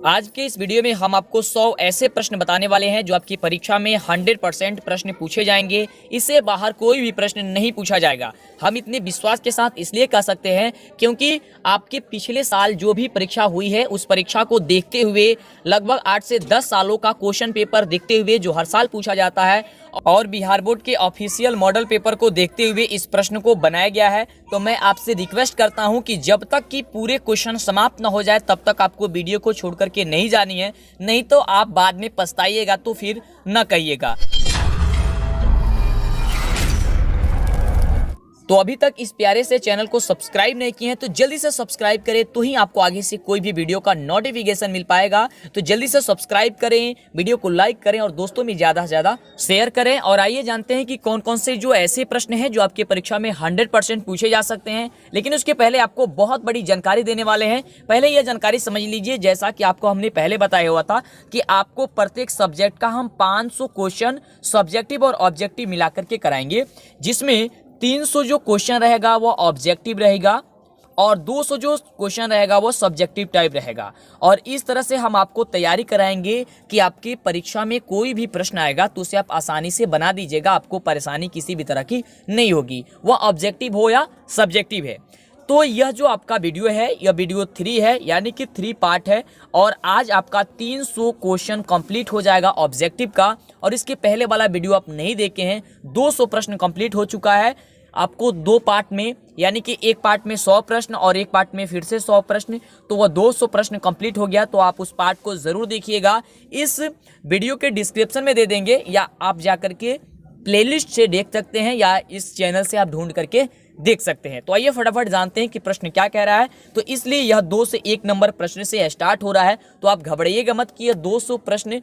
आज के इस वीडियो में हम आपको 100 ऐसे प्रश्न बताने वाले हैं जो आपकी परीक्षा में 100% प्रश्न पूछे जाएंगे। इससे बाहर कोई भी प्रश्न नहीं पूछा जाएगा। हम इतने विश्वास के साथ इसलिए कह सकते हैं क्योंकि आपके पिछले साल जो भी परीक्षा हुई है उस परीक्षा को देखते हुए लगभग 8 से 10 सालों का क्वेश्चन पेपर देखते हुए जो हर साल पूछा जाता है और बिहार बोर्ड के ऑफिशियल मॉडल पेपर को देखते हुए इस प्रश्न को बनाया गया है। तो मैं आपसे रिक्वेस्ट करता हूं कि जब तक कि पूरे क्वेश्चन समाप्त न हो जाए तब तक आपको वीडियो को छोड़ करके नहीं जानी है, नहीं तो आप बाद में पछताइएगा तो फिर न कहिएगा। तो अभी तक इस प्यारे से चैनल को सब्सक्राइब नहीं किए हैं तो जल्दी से सब्सक्राइब करें, तो ही आपको आगे से कोई भी वीडियो का नोटिफिकेशन मिल पाएगा। तो जल्दी से सब्सक्राइब करें, वीडियो को लाइक करें और दोस्तों में ज़्यादा से ज़्यादा शेयर करें। और आइए जानते हैं कि कौन कौन से जो ऐसे प्रश्न हैं जो आपकी परीक्षा में 100% पूछे जा सकते हैं। लेकिन उसके पहले आपको बहुत बड़ी जानकारी देने वाले हैं। पहले यह जानकारी समझ लीजिए, जैसा कि आपको हमने पहले बताया हुआ था कि आपको प्रत्येक सब्जेक्ट का हम 500 क्वेश्चन सब्जेक्टिव और ऑब्जेक्टिव मिलाकर के कराएंगे, जिसमें 300 जो क्वेश्चन रहेगा वो ऑब्जेक्टिव रहेगा और 200 जो क्वेश्चन रहेगा वो सब्जेक्टिव टाइप रहेगा। और इस तरह से हम आपको तैयारी कराएंगे कि आपकी परीक्षा में कोई भी प्रश्न आएगा तो उसे आप आसानी से बना दीजिएगा, आपको परेशानी किसी भी तरह की नहीं होगी, वह ऑब्जेक्टिव हो या सब्जेक्टिव है। तो यह जो आपका वीडियो है यह वीडियो 3 है, यानी कि 3 पार्ट है। और आज आपका 300 क्वेश्चन कंप्लीट हो जाएगा ऑब्जेक्टिव का। और इसके पहले वाला वीडियो आप नहीं देखे हैं, 200 प्रश्न कंप्लीट हो चुका है। आपको 2 पार्ट में, यानी कि एक पार्ट में 100 प्रश्न और एक पार्ट में फिर से 100 प्रश्न, तो वह 200 प्रश्न कंप्लीट हो गया। तो आप उस पार्ट को ज़रूर देखिएगा। इस वीडियो के डिस्क्रिप्शन में दे देंगे या आप जाकर के प्लेलिस्ट से देख सकते हैं या इस चैनल से आप ढूंढ करके देख सकते हैं। तो आइए फटाफट जानते हैं कि प्रश्न क्या कह रहा है। तो इसलिए यह 2 से 1 नंबर प्रश्न से स्टार्ट हो रहा है। तो आप घबराइएगा मत कि यह 200 प्रश्न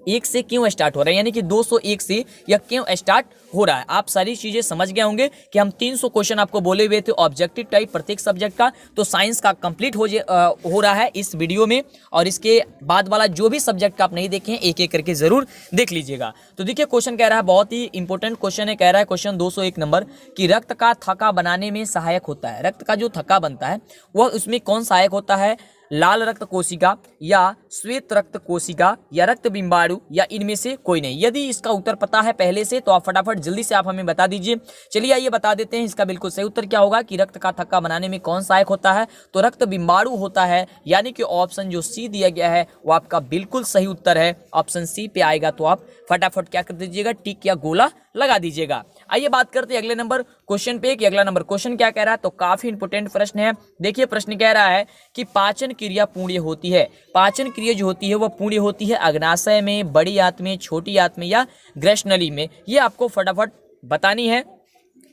1 से क्यों स्टार्ट हो रहा है, यानी कि 201 से यह क्यों स्टार्ट हो रहा है। आप सारी चीजें समझ गए होंगे कि हम 300 क्वेश्चन आपको बोले हुए थे ऑब्जेक्टिव टाइप प्रत्येक सब्जेक्ट का। तो साइंस का कंप्लीट हो रहा है इस वीडियो में। और इसके बाद वाला जो भी सब्जेक्ट का आप नहीं देखे हैं एक एक करके जरूर देख लीजिएगा। तो देखिए क्वेश्चन कह रहा है, बहुत ही इंपॉर्टेंट क्वेश्चन है। कह रहा है क्वेश्चन 201 नंबर कि रक्त का थक्का बनाने में सहायक होता है। रक्त का जो थक्का बनता है वह उसमें कौन सहायक होता है? लाल रक्त कोशिका या श्वेत रक्त कोशिका या रक्त बिंबाणु या इनमें से कोई नहीं। यदि इसका उत्तर पता है पहले से तो आप फटाफट जल्दी से आप हमें बता दीजिए। चलिए आइए बता देते हैं इसका बिल्कुल सही उत्तर क्या होगा कि रक्त का थक्का बनाने में कौन सहायक होता है। तो रक्त बिंबाणु होता है, यानी कि ऑप्शन जो सी दिया गया है वो आपका बिल्कुल सही उत्तर है। ऑप्शन सी पे आएगा तो आप फटाफट क्या कर दीजिएगा, टिक या गोला लगा दीजिएगा। आइए बात करते हैं अगले नंबर क्वेश्चन पे कि अगला नंबर क्वेश्चन क्या कह रहा है। तो काफी इंपोर्टेंट प्रश्न है। देखिए प्रश्न कह रहा है कि पाचन क्रिया पूर्ण होती है। पाचन क्रिया जो होती है वह पूर्ण होती है अग्नाशय में, बड़ी आंत में, छोटी आंत में या ग्रसनली में। ये आपको फटाफट बतानी है।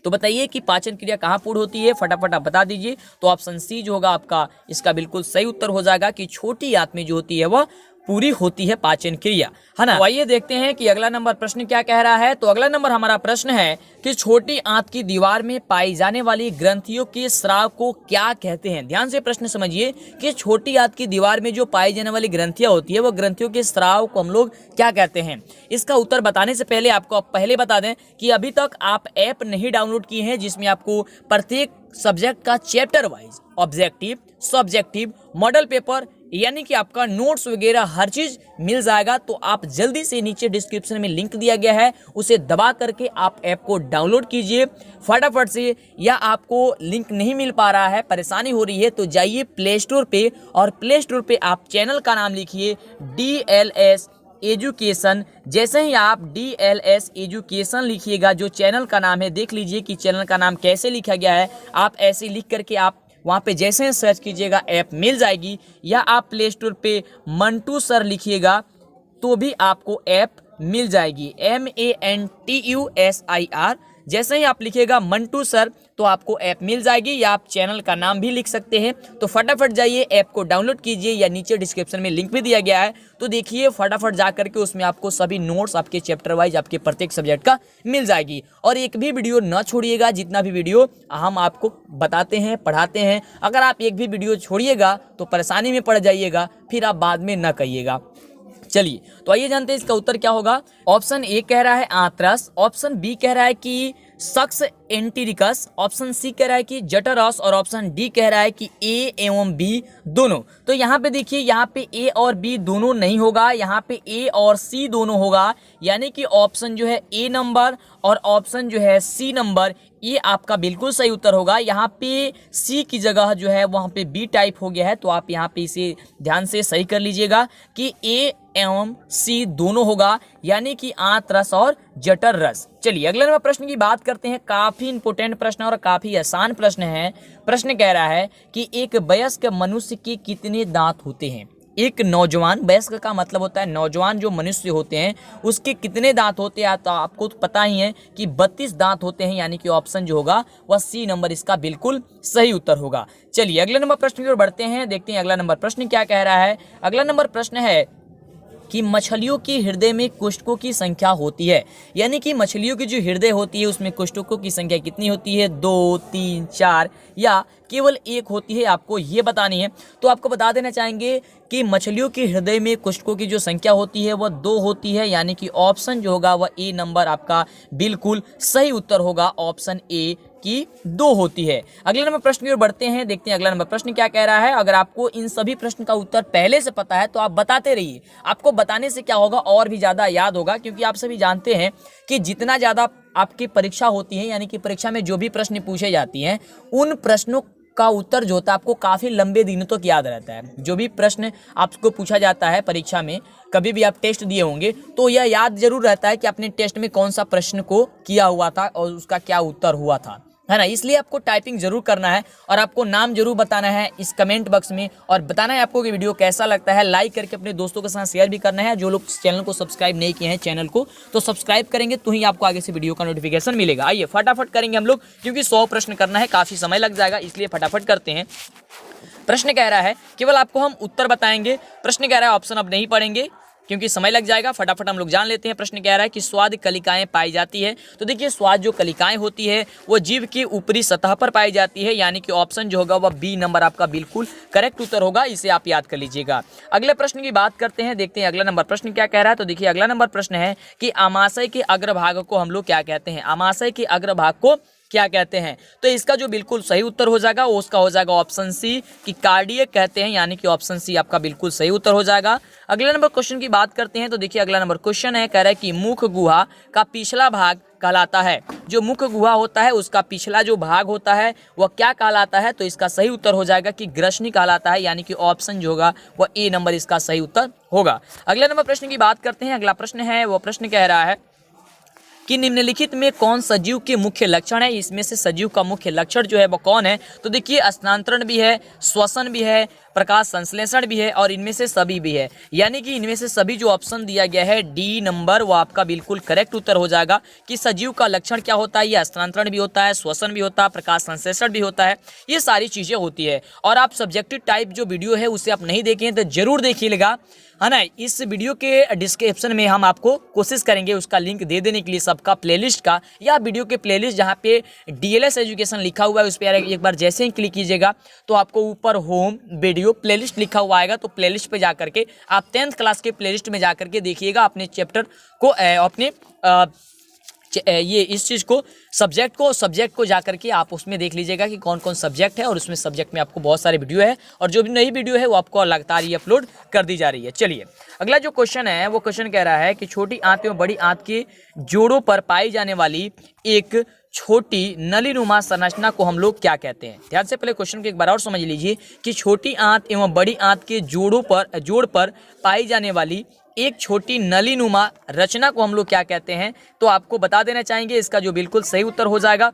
तो बताइए कि पाचन क्रिया कहाँ पूर्ण होती है, फटाफट आप बता दीजिए। तो ऑप्शन सी जो होगा आपका इसका बिल्कुल सही उत्तर हो जाएगा कि छोटी आंत में जो होती है वह पूरी होती है पाचन क्रिया, है ना। तो आइए देखते हैं कि अगला नंबर प्रश्न क्या कह रहा है। तो अगला नंबर हमारा प्रश्न है कि छोटी आंत की दीवार में पाई जाने वाली ग्रंथियों के स्राव को क्या कहते हैं। ध्यान से प्रश्न समझिए कि छोटी आंत की दीवार में जो पाई जाने वाली ग्रंथियां होती है वो ग्रंथियों के स्राव को हम लोग क्या कहते हैं। इसका उत्तर बताने से पहले आपको पहले बता दें कि अभी तक आप ऐप नहीं डाउनलोड किए हैं जिसमें आपको प्रत्येक सब्जेक्ट का chapter wise objective, subjective, model paper, यानी कि आपका नोट्स वगैरह हर चीज मिल जाएगा। तो आप जल्दी से नीचे डिस्क्रिप्शन में लिंक दिया गया है, उसे दबा करके आप ऐप को डाउनलोड कीजिए फटाफट से। या आपको लिंक नहीं मिल पा रहा है, परेशानी हो रही है, तो जाइए प्ले स्टोर पे और प्ले स्टोर पे आप चैनल का नाम लिखिए DLS एजुकेशन। जैसे ही आप DLS एजुकेशन लिखिएगा, जो चैनल का नाम है, देख लीजिए कि चैनल का नाम कैसे लिखा गया है। आप ऐसे लिख करके आप वहाँ पे जैसे ही सर्च कीजिएगा ऐप मिल जाएगी। या आप प्ले स्टोर पे मंटू सर लिखिएगा तो भी आपको ऐप मिल जाएगी, MANTUSIR। जैसे ही आप लिखिएगा मंटू सर तो आपको ऐप मिल जाएगी, या आप चैनल का नाम भी लिख सकते हैं। तो फटाफट जाइए ऐप को डाउनलोड कीजिए, या नीचे डिस्क्रिप्शन में लिंक भी दिया गया है। तो देखिए फटाफट जा करके उसमें आपको सभी नोट्स आपके चैप्टर वाइज आपके प्रत्येक सब्जेक्ट का मिल जाएगी। और एक भी वीडियो न छोड़िएगा, जितना भी वीडियो हम आपको बताते हैं, पढ़ाते हैं, अगर आप एक भी वीडियो छोड़िएगा तो परेशानी में पड़ जाइएगा, फिर आप बाद में न कहिएगा। चलिए तो आइए जानते हैं इसका उत्तर क्या होगा। ऑप्शन ए कह रहा है आंत्रस, ऑप्शन बी कह रहा है कि सक्स एंटीरिकस, ऑप्शन सी कह रहा है कि जठरस और ऑप्शन डी कह रहा है कि ए एवं बी दोनों। तो यहाँ पे देखिए, यहाँ पे ए और बी दोनों नहीं होगा, यहाँ पे ए और सी दोनों होगा, यानी कि ऑप्शन जो है ए नंबर और ऑप्शन जो है सी नंबर, ये आपका बिल्कुल सही उत्तर होगा। यहाँ पे सी की जगह जो है वहाँ पे बी टाइप हो गया है, तो आप यहाँ पे इसे ध्यान से सही कर लीजिएगा कि ए एवं सी दोनों होगा, यानी कि आंत रस और जठर रस। चलिए अगले नंबर प्रश्न की बात करते हैं। काफी इंपोर्टेंट प्रश्न और काफी आसान प्रश्न है। प्रश्न कह रहा है कि एक वयस्क मनुष्य के कितने दांत होते हैं। एक नौजवान, वयस्क का मतलब होता है नौजवान जो मनुष्य होते हैं उसके कितने दांत होते हैं, तो आपको तो पता ही है कि 32 दांत होते हैं, यानी कि ऑप्शन जो होगा वह सी नंबर इसका बिल्कुल सही उत्तर होगा। चलिए अगले नंबर प्रश्न की ओर बढ़ते हैं, देखते हैं अगला नंबर प्रश्न क्या कह रहा है। अगला नंबर प्रश्न है कि मछलियों के हृदय में कोष्ठकों की संख्या होती है, यानी कि मछलियों की जो हृदय होती है उसमें कोष्ठकों की संख्या कितनी होती है, 2, 3, 4 या केवल एक होती है, आपको ये बतानी है। तो आपको बता देना चाहेंगे कि मछलियों के हृदय में कोष्ठकों की जो संख्या होती है वह 2 होती है, यानी कि ऑप्शन जो होगा वह ए नंबर आपका बिल्कुल सही उत्तर होगा, ऑप्शन ए की 2 होती है। अगले नंबर प्रश्न की ओर बढ़ते हैं, देखते हैं अगला नंबर प्रश्न क्या कह रहा है। अगर आपको इन सभी प्रश्न का उत्तर पहले से पता है तो आप बताते रहिए, आपको बताने से क्या होगा और भी ज्यादा याद होगा, क्योंकि आप सभी जानते हैं कि जितना ज्यादा आपकी परीक्षा होती है, यानी कि परीक्षा में जो भी प्रश्न पूछे जाती हैं उन प्रश्नों का उत्तर जो होता है आपको काफी लंबे दिनों तक याद रहता है। जो भी प्रश्न आपको पूछा जाता है परीक्षा में, कभी भी आप टेस्ट दिए होंगे तो यह याद जरूर रहता है कि आपने टेस्ट में कौन सा प्रश्न को किया हुआ था और उसका क्या उत्तर हुआ था, है ना। इसलिए आपको टाइपिंग जरूर करना है और आपको नाम जरूर बताना है इस कमेंट बॉक्स में, और बताना है आपको कि वीडियो कैसा लगता है। लाइक करके अपने दोस्तों के साथ शेयर भी करना है। जो लोग चैनल को सब्सक्राइब नहीं किए हैं चैनल को, तो सब्सक्राइब करेंगे तो ही आपको आगे से वीडियो का नोटिफिकेशन मिलेगा। आइए फटाफट करेंगे हम लोग, क्योंकि 100 प्रश्न करना है, काफी समय लग जाएगा, इसलिए फटाफट करते हैं। प्रश्न कह रहा है, केवल आपको हम उत्तर बताएंगे। प्रश्न कह रहा है ऑप्शन अब नहीं पढ़ेंगे क्योंकि समय लग जाएगा, फटाफट हम लोग जान लेते हैं। प्रश्न कह रहा है कि स्वाद कलिकाएं पाई जाती है। तो देखिए, स्वाद जो कलिकाएं होती है वो जीभ की ऊपरी सतह पर पाई जाती है, यानी कि ऑप्शन जो होगा वह बी नंबर आपका बिल्कुल करेक्ट उत्तर होगा, इसे आप याद कर लीजिएगा। अगले प्रश्न की बात करते हैं, देखते हैं अगला नंबर प्रश्न क्या कह रहा है। तो देखिए अगला नंबर प्रश्न है कि आमाशय के अग्रभाग को हम लोग क्या कहते हैं। आमाशय के अग्रभाग को क्या कहते हैं। तो इसका जो बिल्कुल सही उत्तर हो जाएगा वो उसका हो जाएगा ऑप्शन सी कि कार्डियक कहते हैं, यानी कि ऑप्शन सी आपका बिल्कुल सही उत्तर हो जाएगा। अगले नंबर क्वेश्चन की बात करते हैं। तो देखिए अगला नंबर क्वेश्चन है, कह रहा है कि मुख गुहा का पिछला भाग कहलाता है। जो मुख गुहा होता है उसका पिछला जो भाग होता है वह क्या कहलाता है। तो इसका सही उत्तर हो जाएगा कि ग्रसनी कहलाता है, यानी कि ऑप्शन जो होगा वह ए नंबर इसका सही उत्तर होगा। अगले नंबर प्रश्न की बात करते हैं। अगला प्रश्न है, वो प्रश्न कह रहा है कि निम्नलिखित में कौन सजीव के मुख्य लक्षण है। इसमें से सजीव का मुख्य लक्षण जो है वो कौन है। तो देखिए, स्थानांतरण भी है, श्वसन भी है, प्रकाश संश्लेषण भी है और इनमें से सभी भी है, यानी कि इनमें से सभी जो ऑप्शन दिया गया है डी नंबर वो आपका बिल्कुल करेक्ट उत्तर हो जाएगा। कि सजीव का लक्षण क्या होता है, ये स्थानांतरण भी होता है, श्वसन भी होता है, प्रकाश संश्लेषण भी होता है, ये सारी चीजें होती है। और आप सब्जेक्टिव टाइप जो वीडियो है उसे आप नहीं देखें तो जरूर देखिएगा, है ना। इस वीडियो के डिस्क्रिप्शन में हम आपको कोशिश करेंगे उसका लिंक दे देने के लिए, सबका प्लेलिस्ट का, या वीडियो के प्लेलिस्ट जहाँ पे डीएलएस एजुकेशन लिखा हुआ है उस पर एक बार जैसे ही क्लिक कीजिएगा तो आपको ऊपर होम वीडियो प्लेलिस्ट लिखा हुआ आएगा। तो प्लेलिस्ट पे जाकर के आप 10th क्लास के प्लेलिस्ट में जाकर के देखिएगा, अपने चैप्टर को अपने ये इस चीज़ को सब्जेक्ट को जाकर के आप उसमें देख लीजिएगा कि कौन कौन सब्जेक्ट है, और उसमें सब्जेक्ट में आपको बहुत सारे वीडियो है और जो भी नई वीडियो है वो आपको लगातार ही अपलोड कर दी जा रही है। चलिए अगला जो क्वेश्चन है वो क्वेश्चन कह रहा है कि छोटी आंत एवं बड़ी आंत के जोड़ों पर पाई जाने वाली एक छोटी नलीनुमा संरचना को हम लोग क्या कहते हैं। ध्यान से पहले क्वेश्चन को एक बार और समझ लीजिए कि छोटी आंत एवं बड़ी आंत के जोड़ पर पाई जाने वाली एक छोटी नलीनुमा रचना को हम लोग क्या कहते हैं। तो आपको बता देना चाहेंगे इसका जो बिल्कुल सही उत्तर हो जाएगा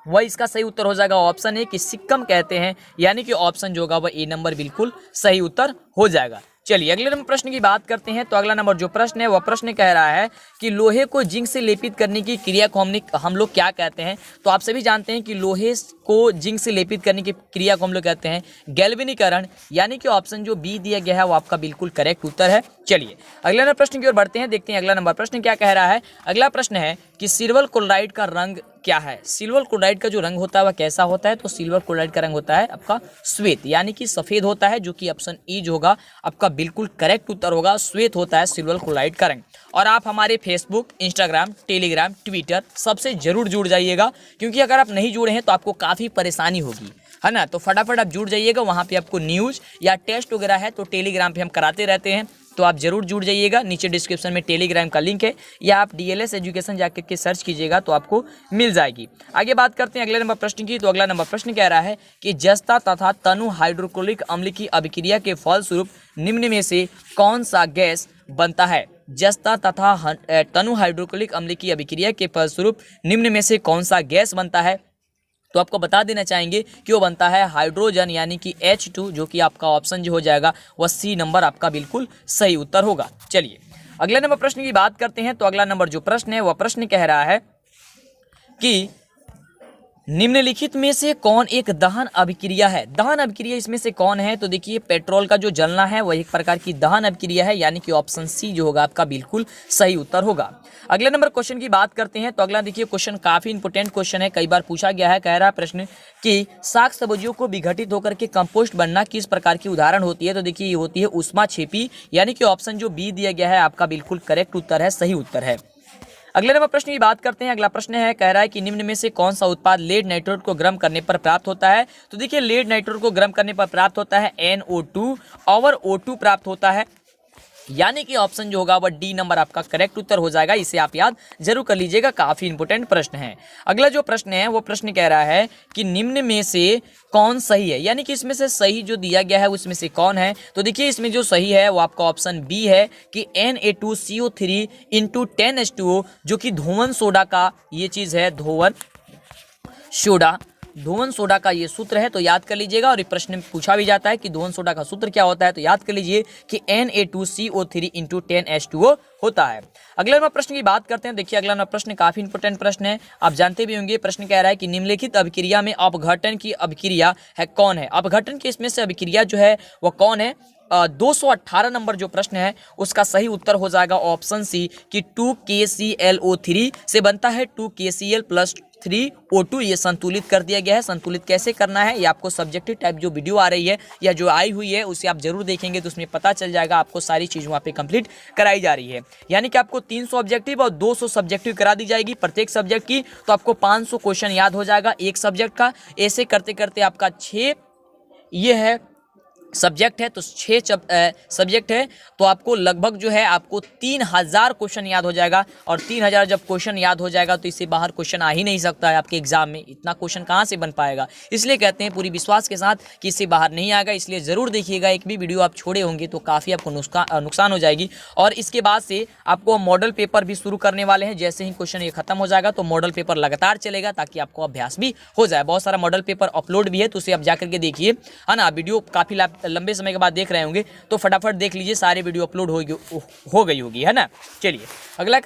वह इसका सही उत्तर हो जाएगा ऑप्शन ए कि सिक्कम कहते हैं, यानी कि ऑप्शन जो होगा वह ए नंबर बिल्कुल सही उत्तर हो जाएगा। चलिए अगले नंबर प्रश्न की बात करते हैं। तो अगला नंबर जो प्रश्न है वह प्रश्न कह रहा है कि लोहे को जिंक से लेपित करने की क्रिया को हम लोग क्या कहते हैं। तो आप सभी जानते हैं कि लोहे को जिंक से लेपित करने की क्रिया को हम लोग कहते हैं गैल्वेनीकरण, यानी कि ऑप्शन जो बी दिया गया है वो आपका बिल्कुल करेक्ट उत्तर है। चलिए अगले नंबर प्रश्न की ओर बढ़ते हैं, देखते हैं अगला नंबर प्रश्न क्या कह रहा है। अगला प्रश्न है कि सिल्वर क्लोराइड का रंग क्या है? सिल्वर क्लोराइड का जो रंग होता है वह कैसा होता है? तो सिल्वर क्लोराइड का रंग होता है आपका श्वेत, यानी कि सफेद होता है, जो कि ऑप्शन ई जो होगा आपका बिल्कुल करेक्ट उत्तर होगा। श्वेत होता है सिल्वर क्लोराइड का रंग। और आप हमारे फेसबुक, इंस्टाग्राम, टेलीग्राम, ट्विटर सबसे जरूर जुड़ जाइएगा, क्योंकि अगर आप नहीं जुड़े हैं तो आपको काफ़ी परेशानी होगी, है ना। तो फटाफट आप जुड़ जाइएगा, वहाँ पे आपको न्यूज़ या टेस्ट वगैरह है तो टेलीग्राम पे हम कराते रहते हैं, तो आप जरूर जुड़ जाइएगा। नीचे डिस्क्रिप्शन में टेलीग्राम का लिंक है, या आप DLS एजुकेशन जाकर के सर्च कीजिएगा तो आपको मिल जाएगी। आगे बात करते हैं अगले नंबर प्रश्न की। तो अगला नंबर प्रश्न कह रहा है कि जस्ता तथा तनु हाइड्रोक्लोरिक अम्ल की अभिक्रिया के फलस्वरूप निम्न में से कौन सा गैस बनता है? जस्ता तथा तनु हाइड्रोक्लोरिक अम्ल की अभिक्रिया के फलस्वरूप निम्न में से कौन सा गैस बनता है? तो आपको बता देना चाहेंगे कि वो बनता है हाइड्रोजन, यानी कि H2, जो कि आपका ऑप्शन जो हो जाएगा वह सी नंबर आपका बिल्कुल सही उत्तर होगा। चलिए अगले नंबर प्रश्न की बात करते हैं। तो अगला नंबर जो प्रश्न है वह प्रश्न कह रहा है कि निम्नलिखित में से कौन एक दहन अभिक्रिया है? दहन अभिक्रिया इसमें से कौन है? तो देखिए पेट्रोल का जो जलना है वह एक प्रकार की दहन अभिक्रिया है, यानी कि ऑप्शन सी जो होगा आपका बिल्कुल सही उत्तर होगा। अगले नंबर क्वेश्चन की बात करते हैं। तो अगला देखिए क्वेश्चन काफी इंपोर्टेंट क्वेश्चन है, कई बार पूछा गया है। कह रहा है प्रश्न कि साग सब्जियों को विघटित होकर के कंपोस्ट बनना किस प्रकार की उदाहरण होती है? तो देखिए ये होती है उष्माक्षेपी, यानी कि ऑप्शन जो बी दिया गया है आपका बिल्कुल करेक्ट उत्तर है, सही उत्तर है। अगले नंबर प्रश्न की बात करते हैं। अगला प्रश्न है, कह रहा है कि निम्न में से कौन सा उत्पाद लेड नाइट्रोट को गर्म करने पर प्राप्त होता है? तो देखिए लेड नाइट्रोट को गर्म करने पर प्राप्त होता है NO2 और O2 प्राप्त होता है, यानी कि ऑप्शन जो होगा वह डी नंबर आपका करेक्ट उत्तर हो जाएगा। इसे आप याद जरूर कर लीजिएगा, काफी इंपोर्टेंट प्रश्न है। अगला जो प्रश्न है वो प्रश्न कह रहा है कि निम्न में से कौन सही है, यानी कि इसमें से सही जो दिया गया है उसमें से कौन है? तो देखिए इसमें जो सही है वो आपका ऑप्शन बी है कि Na2CO3 इंटू 10H2O, जो कि धोवन सोडा का ये चीज है, धोवन सोडा का ये सूत्र है, तो याद कर लीजिएगा। और ये प्रश्न में पूछा भी जाता है कि धोवन सोडा का सूत्र क्या होता है, तो याद कर लीजिए कि Na2CO3 इंटू 10H2O होता है। अगले नंबर प्रश्न की बात करते हैं। देखिए अगला नंबर प्रश्न काफी इंपोर्टेंट प्रश्न है, आप जानते भी होंगे। प्रश्न कह रहा है कि निम्नलिखित अभिक्रिया में अपघटन की अभिक्रिया है कौन है? अपघटन की इसमें से अभिक्रिया जो है वह कौन है? 218 नंबर जो प्रश्न है उसका सही उत्तर हो जाएगा ऑप्शन सी कि 2KClO3 से बनता है 2KCl प्लस 3O2। ये संतुलित कर दिया गया है। संतुलित कैसे करना है ये आपको सब्जेक्टिव टाइप जो वीडियो आ रही है या जो आई हुई है उसे आप जरूर देखेंगे तो उसमें पता चल जाएगा, आपको सारी चीज़ वहाँ पे कंप्लीट कराई जा रही है। यानी कि आपको 300 ऑब्जेक्टिव और 200 सब्जेक्टिव करा दी जाएगी प्रत्येक सब्जेक्ट की, तो आपको 500 क्वेश्चन याद हो जाएगा एक सब्जेक्ट का। ऐसे करते करते आपका 6 ये है सब्जेक्ट है, तो 6 सब्जेक्ट है, तो आपको लगभग जो है आपको 3000 क्वेश्चन याद हो जाएगा। और 3000 जब क्वेश्चन याद हो जाएगा तो इससे बाहर क्वेश्चन आ ही नहीं सकता है आपके एग्जाम में। इतना क्वेश्चन कहाँ से बन पाएगा? इसलिए कहते हैं पूरी विश्वास के साथ कि इससे बाहर नहीं आएगा। इसलिए ज़रूर देखिएगा, एक भी वीडियो आप छोड़े होंगे तो काफ़ी आपको नुकसान हो जाएगी। और इसके बाद से आपको मॉडल पेपर भी शुरू करने वाले हैं। जैसे ही क्वेश्चन ये खत्म हो जाएगा तो मॉडल पेपर लगातार चलेगा, ताकि आपको अभ्यास भी हो जाए। बहुत सारा मॉडल पेपर अपलोड भी है, तो उसे आप जाकर के देखिए, है ना। वीडियो काफ़ी लंबे समय के बाद देख रहे होंगे तो फटाफट देख लीजिए, सारे वीडियो अपलोड हो गई होगी, है ना। चलिए अगला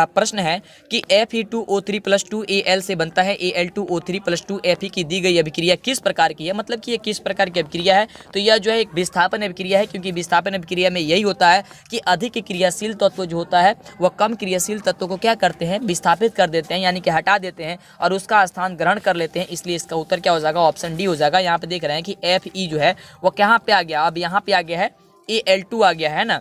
प्रश्न है कि Fe2O3 प्लस 2Al से बनता है Al2O3 प्लस 2Fe की दी गई अभिक्रिया किस प्रकार की है? मतलब कि ये किस प्रकार की अभिक्रिया है? तो यह जो है एक विस्थापन अभिक्रिया है, क्योंकि विस्थापन अभिक्रिया में यही होता है कि अधिक क्रियाशील तत्व जो होता है वह कम क्रियाशील तत्व को क्या करते हैं? विस्थापित कर देते हैं, यानी कि हटा देते हैं और उसका स्थान ग्रहण कर लेते हैं। इसलिए इसका उत्तर क्या हो जाएगा? ऑप्शन डी हो जाएगा। यहाँ पे देख रहे हैं कि Fe जो है वो कहाँ पे आ गया? अब यहाँ पे आ गया है Al2 आ गया है ना।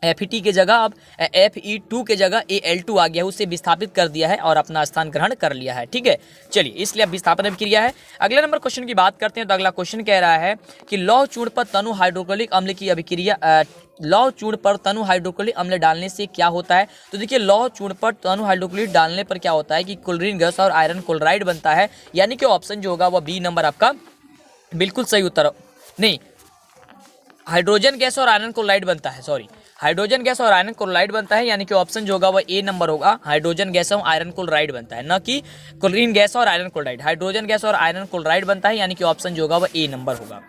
Fe के जगह अब Fe2 के जगह Al2 आ गया है, उसे विस्थापित कर दिया है और अपना स्थान ग्रहण कर लिया है। ठीक है, चलिए इसलिए अब विस्थापन अभिक्रिया है। अगले नंबर क्वेश्चन की बात करते हैं। तो अगला क्वेश्चन कह रहा है कि लौह चूर्ण पर तनु हाइड्रोक्लोरिक अम्ल की अभिक्रिया लौह चूर्ण पर तनु हाइड्रोक्लोरिक अम्ल डालने से क्या होता है? तो देखिए लौह चूर्ण पर तनु हाइड्रोक्लोरिक डालने पर क्या होता है कि क्लोरीन गैस और आयरन क्लोराइड बनता है, यानी कि ऑप्शन जो होगा वह बी नंबर आपका बिल्कुल सही उत्तर नहीं, हाइड्रोजन गैस और आयरन क्लोराइड बनता है, सॉरी, हाइड्रोजन गैस और आयरन क्लोराइड बनता है, यानी कि ऑप्शन जो होगा वह ए नंबर होगा। हाइड्रोजन गैस और आयरन क्लोराइड बनता है, न कि क्लोरीन गैस और आयरन क्लोराइड। हाइड्रोजन गैस और आयरन क्लोराइड बनता है, यानी कि ऑप्शन जो होगा वह ए नंबर होगा।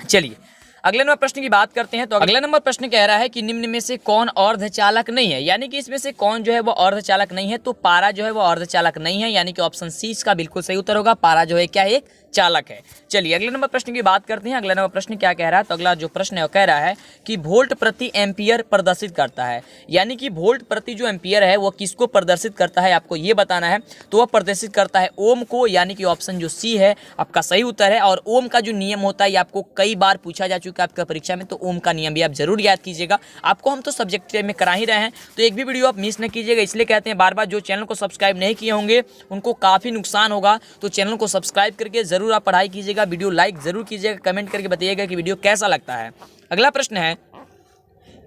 चलिए अगले नंबर प्रश्न की बात करते हैं। तो अगला नंबर प्रश्न कह रहा है कि निम्न में से कौन अर्धचालक नहीं है, यानी कि इसमें से कौन जो है वो अर्धचालक नहीं है? तो पारा जो है वो अर्धचालक नहीं है, यानी कि ऑप्शन सी इसका बिल्कुल सही उत्तर होगा। पारा जो है क्या है? एक चालक है। चलिए अगले नंबर प्रश्न की बात करते हैं। अगला नंबर प्रश्न क्या कह रहा है, तो अगला जो प्रश्न है वो कह रहा है कि वोल्ट प्रति एम्पियर प्रदर्शित करता है, यानी कि वोल्ट प्रति जो एम्पियर है वो किसको प्रदर्शित करता है आपको ये बताना है। तो वह प्रदर्शित करता है ओम को, यानी कि ऑप्शन जो सी है आपका सही उत्तर है। और ओम का जो नियम होता है ये आपको कई बार पूछा जा चुका है आपका परीक्षा में, तो ओम का नियम भी आप जरूर याद कीजिएगा। आपको हम तो सब्जेक्ट में करा ही रहे हैं, तो एक भी वीडियो आप मिस न कीजिएगा। इसलिए कहते हैं बार बार जो चैनल को सब्सक्राइब नहीं किए होंगे उनको काफ़ी नुकसान होगा, तो चैनल को सब्सक्राइब करके जरूर आप पढ़ाई कीजिएगा, वीडियो लाइक जरूर कीजिएगा, कमेंट करके बताइएगा कि वीडियो कैसा लगता है। अगला प्रश्न है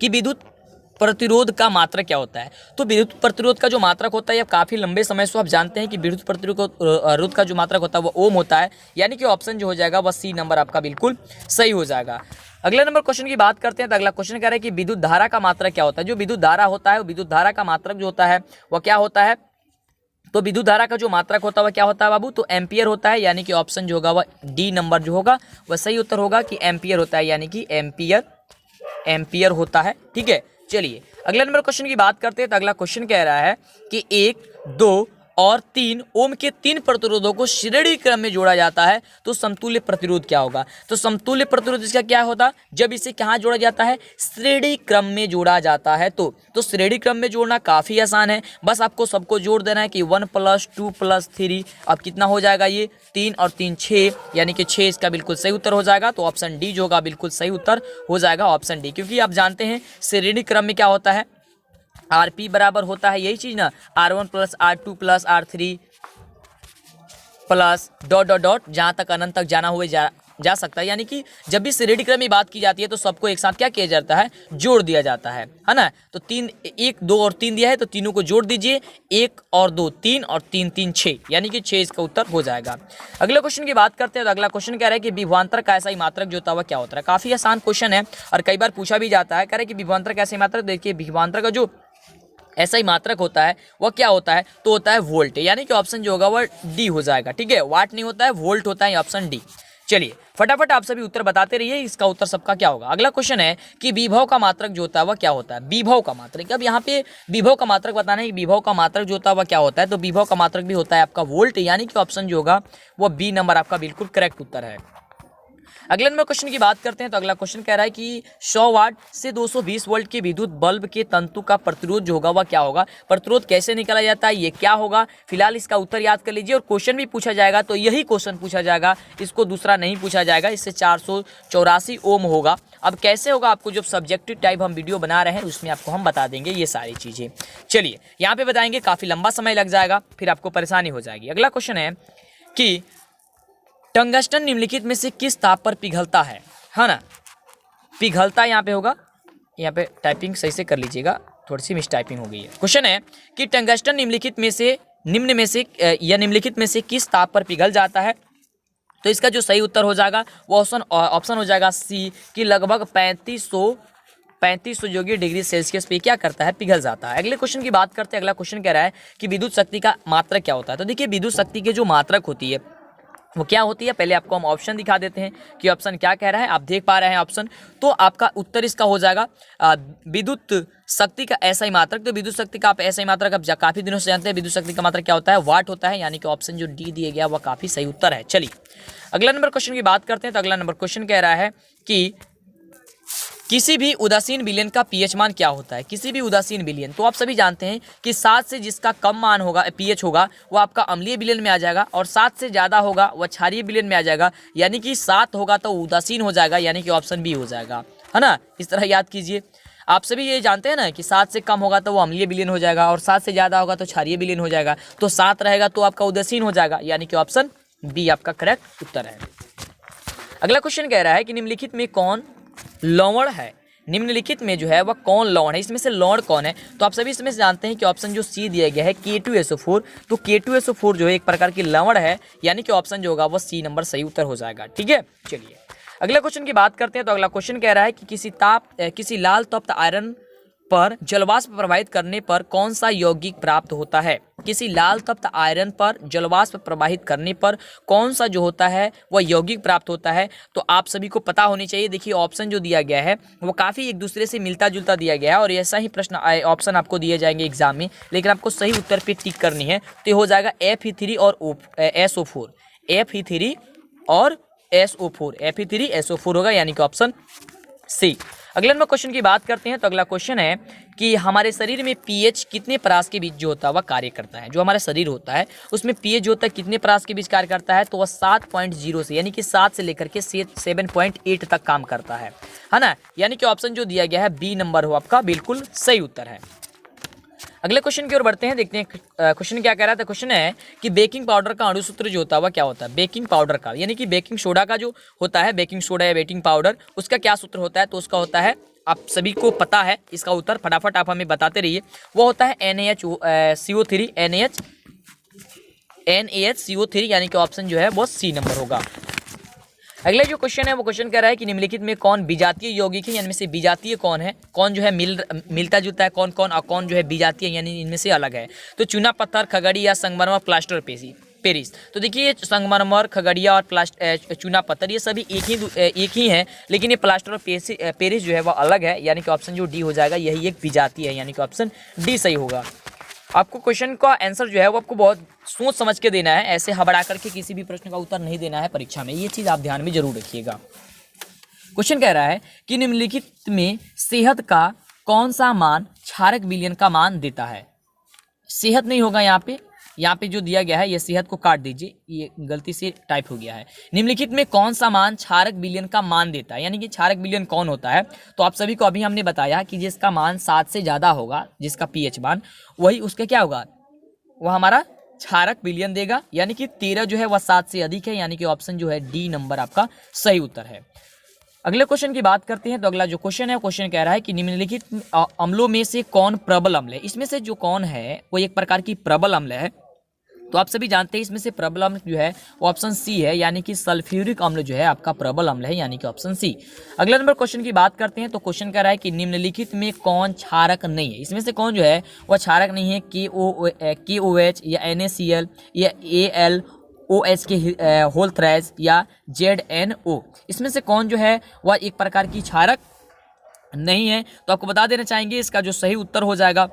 कि विद्युत प्रतिरोध का मात्रक क्या होता है। तो विद्युत प्रतिरोध का जो मात्रक होता है, काफी लंबे समय से आप जानते हैं कि विद्युत प्रतिरोध का जो मात्रक होता है वो ओम होता है, यानी कि ऑप्शन जो हो जाएगा वह सी नंबर आपका बिल्कुल सही हो जाएगा। अगले नंबर क्वेश्चन की बात करते हैं, तो अगला क्वेश्चन कह रहा है कि विद्युत धारा का मात्रक क्या होता है। जो विद्युत धारा होता है, विद्युत धारा का मात्रक जो होता है वह क्या होता है। तो विद्युत धारा का जो मात्रक होता है वह क्या होता है बाबू, तो एम्पियर होता है, यानी कि ऑप्शन जो होगा वह डी नंबर जो होगा वह सही उत्तर होगा कि एम्पियर होता है, यानी कि एम्पियर होता है। ठीक है, चलिए अगला नंबर क्वेश्चन की बात करते हैं। तो अगला क्वेश्चन कह रहा है कि 1, 2 और 3 ओम के 3 प्रतिरोधों को श्रेणी क्रम में जोड़ा जाता है, तो समतुल्य प्रतिरोध क्या होगा। तो समतुल्य प्रतिरोध इसका क्या होता, जब इसे कहाँ जोड़ा जाता है, श्रेणी क्रम में जोड़ा जाता है। तो श्रेणी क्रम में जोड़ना काफ़ी आसान है, बस आपको सबको जोड़ देना है कि 1 + 2 + 3 अब कितना हो जाएगा, ये 3 और 3 6, यानी कि 6 इसका बिल्कुल सही उत्तर हो जाएगा। तो ऑप्शन डी जो होगा बिल्कुल सही उत्तर हो जाएगा, ऑप्शन डी, क्योंकि आप जानते हैं श्रेणी क्रम में क्या होता है, RP बराबर होता है यही चीज ना, R1 + R2 + R3 plus dot dot dot, जहाँ तक अनंत तक जाना हुए जा सकता है। यानी कि जब भी श्रेणी क्रम की बात की जाती है तो सबको एक साथ क्या किया जाता है, जोड़ दिया जाता है ना। तो 3, 1, 2 और 3 दिया है, तो तीनों को जोड़ दीजिए, 1 और 2 3 और 3 3 6, यानी कि 6 इसका उत्तर हो जाएगा। अगले क्वेश्चन की बात करते हैं। तो अगला क्वेश्चन कह रहा है कि विभवांतर का ऐसा ही मात्रक जो होता है वह क्या होता है। काफी आसान क्वेश्चन है और कई बार पूछा भी जाता है। कह रहे कि विभवांतर का ऐसा ही मात्रक, देखिए विभवांतर का जो ऐसा ही मात्रक होता है वह क्या होता है, तो होता है वोल्ट, यानी कि ऑप्शन जो होगा वह डी हो जाएगा। ठीक है, वाट नहीं होता है, वोल्ट होता है, ऑप्शन डी। चलिए फटाफट आप सभी उत्तर बताते रहिए, इसका उत्तर सबका क्या होगा। अगला क्वेश्चन है कि विभव का मात्रक जो होता है वह क्या होता है। विभव का मात्रक, अब यहाँ पे विभव का मात्रक बताना है कि विभव का मात्रक जो होता है वह क्या होता है। तो विभव का मात्रक भी होता है आपका वोल्ट, यानी कि ऑप्शन जो होगा वह बी नंबर आपका बिल्कुल करेक्ट उत्तर है। अगले नंबर क्वेश्चन की बात करते हैं। तो अगला क्वेश्चन कह रहा है कि 100 वाट से 220 वोल्ट के विद्युत बल्ब के तंतु का प्रतिरोध जो होगा वह क्या होगा। प्रतिरोध कैसे निकाला जाता है, ये क्या होगा, फिलहाल इसका उत्तर याद कर लीजिए। और क्वेश्चन भी पूछा जाएगा तो यही क्वेश्चन पूछा जाएगा, इसको दूसरा नहीं पूछा जाएगा। इससे 484 ओम होगा। अब कैसे होगा, आपको जो सब्जेक्टिव टाइप हम वीडियो बना रहे हैं उसमें आपको हम बता देंगे ये सारी चीजें। चलिए यहाँ पे बताएंगे, काफी लंबा समय लग जाएगा, फिर आपको परेशानी हो जाएगी। अगला क्वेश्चन है कि टंगस्टन निम्नलिखित में से किस ताप पर पिघलता है ना। पिघलता यहाँ पे होगा, यहाँ पे टाइपिंग सही से कर लीजिएगा, थोड़ी सी मिस टाइपिंग हो गई है। क्वेश्चन है कि टंगस्टन निम्नलिखित में से किस ताप पर पिघल जाता है। तो इसका जो सही उत्तर हो जाएगा वो ऑप्शन हो जाएगा सी, कि लगभग 3500 जो कि डिग्री सेल्सियस पे क्या करता है, पिघल जाता है। अगले क्वेश्चन की बात करते हैं। अगला क्वेश्चन कह रहा है कि विद्युत शक्ति का मात्रक क्या होता है। तो देखिए विद्युत शक्ति की जो मात्रक होती है वो क्या होती है, पहले आपको हम ऑप्शन दिखा देते हैं कि ऑप्शन क्या कह रहा है। आप देख पा रहे हैं ऑप्शन, तो आपका उत्तर इसका हो जाएगा विद्युत शक्ति का ऐसा ही मात्रक। तो विद्युत शक्ति का आप ऐसा ही मात्रक आप काफी दिनों से जानते हैं। विद्युत शक्ति का मात्रक क्या होता है, वाट होता है, यानी कि ऑप्शन जो डी दिया गया वह काफी सही उत्तर है। चलिए अगला नंबर क्वेश्चन की बात करते हैं। तो अगला नंबर क्वेश्चन कह रहा है कि किसी भी उदासीन विलयन का पीएच मान क्या होता है। किसी भी उदासीन विलयन, तो आप सभी जानते हैं कि 7 से जिसका कम मान होगा पीएच होगा वो आपका अम्लीय विलयन में आ जाएगा, और 7 से ज़्यादा होगा वह क्षारीय विलयन में आ जाएगा। यानी कि 7 होगा तो उदासीन हो जाएगा, यानी कि ऑप्शन बी हो जाएगा, है ना। इस तरह याद कीजिए। आप सभी ये जानते हैं ना कि 7 से कम होगा तो वो अम्लीय विलयन हो जाएगा, और 7 से ज़्यादा होगा तो क्षारीय विलयन हो जाएगा। तो 7 रहेगा तो आपका उदासीन हो जाएगा, यानी कि ऑप्शन बी आपका करेक्ट उत्तर है। अगला क्वेश्चन कह रहा है कि निम्नलिखित में कौन लवण है। निम्नलिखित में जो है वह कौन लवण है, इसमें से लवण कौन है। तो आप सभी इसमें से जानते हैं कि ऑप्शन जो सी दिया गया है K2SO4, तो K2SO4 जो है एक प्रकार की लवण है, यानी कि ऑप्शन जो होगा वह सी नंबर सही उत्तर हो जाएगा। ठीक है, चलिए अगला क्वेश्चन की बात करते हैं। तो अगला क्वेश्चन कह रहा है कि किसी लाल तप्त आयरन पर जलवाष्प प्रवाहित करने पर कौन सा यौगिक प्राप्त होता है। किसी लाल तप्त आयरन पर जलवाष्प प्रवाहित करने पर कौन सा जो होता है वह यौगिक प्राप्त होता है। तो आप सभी को पता होनी चाहिए। देखिए ऑप्शन जो दिया गया है वो काफ़ी एक दूसरे से मिलता जुलता दिया गया है, और ऐसा ही प्रश्न ऑप्शन आपको दिए जाएंगे एग्जाम में, लेकिन आपको सही उत्तर पे टिक करनी है। तो ये हो जाएगा Fe3 और SO4, Fe3 और SO4 Fe3SO4 होगा, यानी कि ऑप्शन सी। अगले नंबर क्वेश्चन की बात करते हैं। तो अगला क्वेश्चन है कि हमारे शरीर में पीएच कितने परास के बीच जो होता है वह कार्य करता है। जो हमारा शरीर होता है उसमें पीएच जो होता है कितने परास के बीच कार्य करता है, तो वह 7.0 से, यानी कि 7 से लेकर के 7.8 तक काम करता है ना। यानी कि ऑप्शन जो दिया गया है बी नंबर हो आपका बिल्कुल सही उत्तर है। अगले क्वेश्चन की ओर बढ़ते हैं, देखते हैं क्वेश्चन क्या कह रहा था। क्वेश्चन है कि बेकिंग पाउडर का अणुसूत्र जो होता है वह क्या होता है। बेकिंग पाउडर का, यानी कि बेकिंग सोडा का जो होता है, बेकिंग सोडा या बेकिंग पाउडर, उसका क्या सूत्र होता है, तो उसका होता है, आप सभी को पता है इसका उत्तर, फटाफट आप हमें बताते रहिए। वो होता है NaHCO3 NaHCO3, यानी कि ऑप्शन जो है वो सी नंबर होगा। अगला जो क्वेश्चन है वो क्वेश्चन कह रहा है कि निम्नलिखित में कौन विजातीय यौगिक है, यानी इनमें से विजातीय कौन है, कौन जो है मिलता जुलता है, कौन कौन और कौन जो है विजातीय यानी इनमें से अलग है। तो चूना पत्थर, खगड़िया, संगमरमर, प्लास्टर पेरिस। तो देखिए संगमरमर, खगड़िया और चूना पत्थर ये सभी एक ही हैं, लेकिन ये प्लास्टर और पेरिस जो है वह अलग है, यानी कि ऑप्शन जो डी हो जाएगा यही एक विजातीय है, यानी कि ऑप्शन डी सही होगा। आपको क्वेश्चन का आंसर जो है वो आपको बहुत सोच समझ के देना है, ऐसे हबड़ा करके किसी भी प्रश्न का उत्तर नहीं देना है परीक्षा में, ये चीज़ आप ध्यान में जरूर रखिएगा। क्वेश्चन कह रहा है कि निम्नलिखित में सेहत का कौन सा मान क्षारक विलयन का मान देता है। सेहत नहीं होगा यहाँ पे जो दिया गया है, ये सेहत को काट दीजिए, ये गलती से टाइप हो गया है। निम्नलिखित में कौन सा मान क्षारक विलयन का मान देता है, यानी कि क्षारक विलयन कौन होता है। तो आप सभी को अभी हमने बताया कि जिसका मान 7 से ज़्यादा होगा, जिसका पीएच मान, वही उसका क्या होगा, वह हमारा क्षारक विलयन देगा, यानी कि 13 जो है वह 7 से अधिक है, यानी कि ऑप्शन जो है डी नंबर आपका सही उत्तर है। अगले क्वेश्चन की बात करते हैं। तो अगला जो क्वेश्चन है, क्वेश्चन कह रहा है कि निम्नलिखित अम्लों में से कौन प्रबल अम्ल है। इसमें से जो कौन है वो एक प्रकार की प्रबल अम्ल है। तो आप सभी जानते हैं इसमें से प्रबल अम्ल जो है वो ऑप्शन सी है, यानी कि सल्फ्यूरिक अम्ल जो है आपका प्रबल अम्ल है, यानी कि ऑप्शन सी। अगला नंबर क्वेश्चन की बात करते हैं। तो क्वेश्चन कह रहा है कि निम्नलिखित में कौन क्षारक नहीं है। इसमें से कौन जो है वह क्षारक नहीं है, KOH या NaCl या AlOH के होल थ्रेस या ZNO, इसमें से कौन जो है वह एक प्रकार की क्षारक नहीं है। तो आपको बता देना चाहेंगे इसका जो सही उत्तर हो जाएगा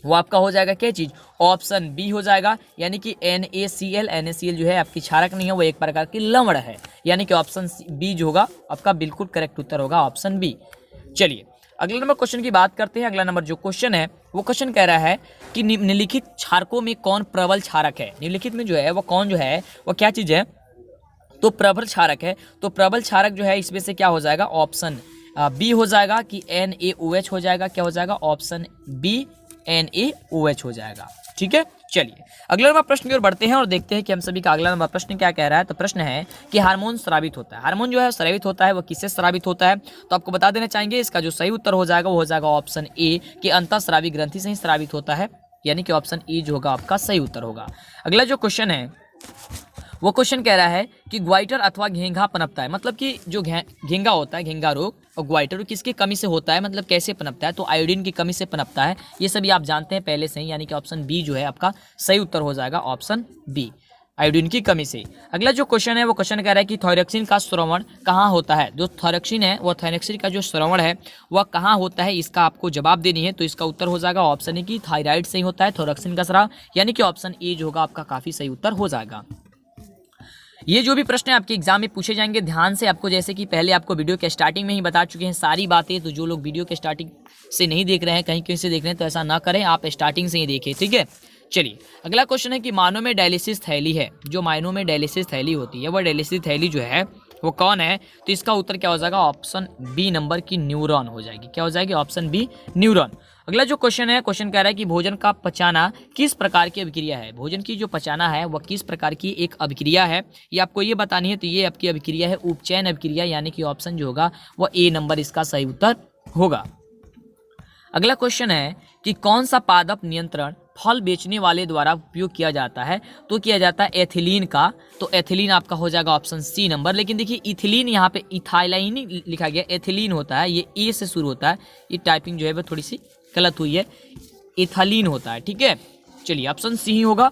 वो आपका हो जाएगा क्या चीज़, ऑप्शन बी हो जाएगा, यानी कि NaCl जो है आपकी क्षारक नहीं है, वो एक प्रकार की लवण है, यानी कि ऑप्शन बी जो होगा आपका बिल्कुल करेक्ट उत्तर होगा, ऑप्शन बी। चलिए अगला नंबर क्वेश्चन की बात करते हैं। अगला नंबर जो क्वेश्चन है वो क्वेश्चन कह रहा है कि निम्नलिखित क्षारकों में कौन प्रबल क्षारक है। निम्नलिखित में जो है वो कौन जो है वो क्या चीज़ है, तो प्रबल क्षारक है। तो प्रबल क्षारक जो है इसमें से क्या हो जाएगा, ऑप्शन बी हो जाएगा कि NaOH हो जाएगा, क्या हो जाएगा, ऑप्शन बी NaOH हो जाएगा। ठीक है, चलिए अगला नंबर प्रश्न की ओर बढ़ते हैं और देखते हैं कि हम सभी का अगला नंबर प्रश्न क्या कह रहा है। तो प्रश्न है कि हार्मोन स्रावित होता है। हार्मोन जो है स्रावित होता है, वह किससे स्रावित होता है। तो आपको बता देना चाहेंगे इसका जो सही उत्तर हो जाएगा वो हो जाएगा ऑप्शन ए कि अंतःस्रावी ग्रंथि से ही स्रावित होता है, यानी कि ऑप्शन ए जो होगा आपका सही उत्तर होगा। अगला जो क्वेश्चन है वो क्वेश्चन कह रहा है कि ग्वाइटर अथवा घेंघा पनपता है, मतलब कि जो घेंघा होता है, घेंघा रोग और ग्वाइटर किसकी कमी से होता है, मतलब कैसे पनपता है, तो आयोडीन की कमी से पनपता है। ये सभी आप जानते हैं पहले से ही, यानी कि ऑप्शन बी जो है आपका सही उत्तर हो जाएगा, ऑप्शन बी, आयोडीन की कमी से। अगला जो क्वेश्चन है वो क्वेश्चन कह रहा है कि थायरॉक्सिन का स्रवण कहाँ होता है। जो थायरॉक्सिन है वो थायरॉक्सिन का जो स्रवण है वह कहाँ होता है, इसका आपको जवाब देनी है। तो इसका उत्तर हो जाएगा ऑप्शन ए की थायराइड से ही होता है थायरॉक्सिन का स्राव, यानी कि ऑप्शन ए जो होगा आपका काफी सही उत्तर हो जाएगा। ये जो भी प्रश्न आपके एग्जाम में पूछे जाएंगे ध्यान से आपको, जैसे कि पहले आपको वीडियो के स्टार्टिंग में ही बता चुके हैं सारी बातें, तो जो लोग वीडियो के स्टार्टिंग से नहीं देख रहे हैं, कहीं कहीं से देख रहे हैं, तो ऐसा ना करें, आप स्टार्टिंग से ही देखें। ठीक है, चलिए अगला क्वेश्चन है कि मानव में डायलिसिस थैली है। जो मानव में डायलिसिस थैली होती है वह डायलिसिस थैली जो है वो कौन है, तो इसका उत्तर क्या हो जाएगा, ऑप्शन बी नंबर की न्यूरॉन हो जाएगी, क्या हो जाएगी, ऑप्शन बी न्यूरॉन। अगला जो क्वेश्चन है क्वेश्चन कह रहा है कि भोजन का पचाना किस प्रकार की अभिक्रिया है। भोजन की जो पचाना है वह किस प्रकार की एक अभिक्रिया है, ये आपको ये बतानी है। तो ये आपकी अभिक्रिया है उपचयन अभिक्रिया, यानी कि ऑप्शन जो होगा वह ए नंबर इसका सही उत्तर होगा। अगला क्वेश्चन है कि कौन सा पादप नियंत्रण फल बेचने वाले द्वारा उपयोग किया जाता है, तो किया जाता है एथिलीन का। तो एथिलीन आपका हो जाएगा ऑप्शन सी नंबर, लेकिन देखिए इथिलीन यहाँ पे इथाइलाइन लिखा गया, एथिलीन होता है, ये ए से शुरू होता है, ये टाइपिंग जो है वो थोड़ी सी गलत हुई है, इथालीन होता है। ठीक है, चलिए ऑप्शन सी ही होगा।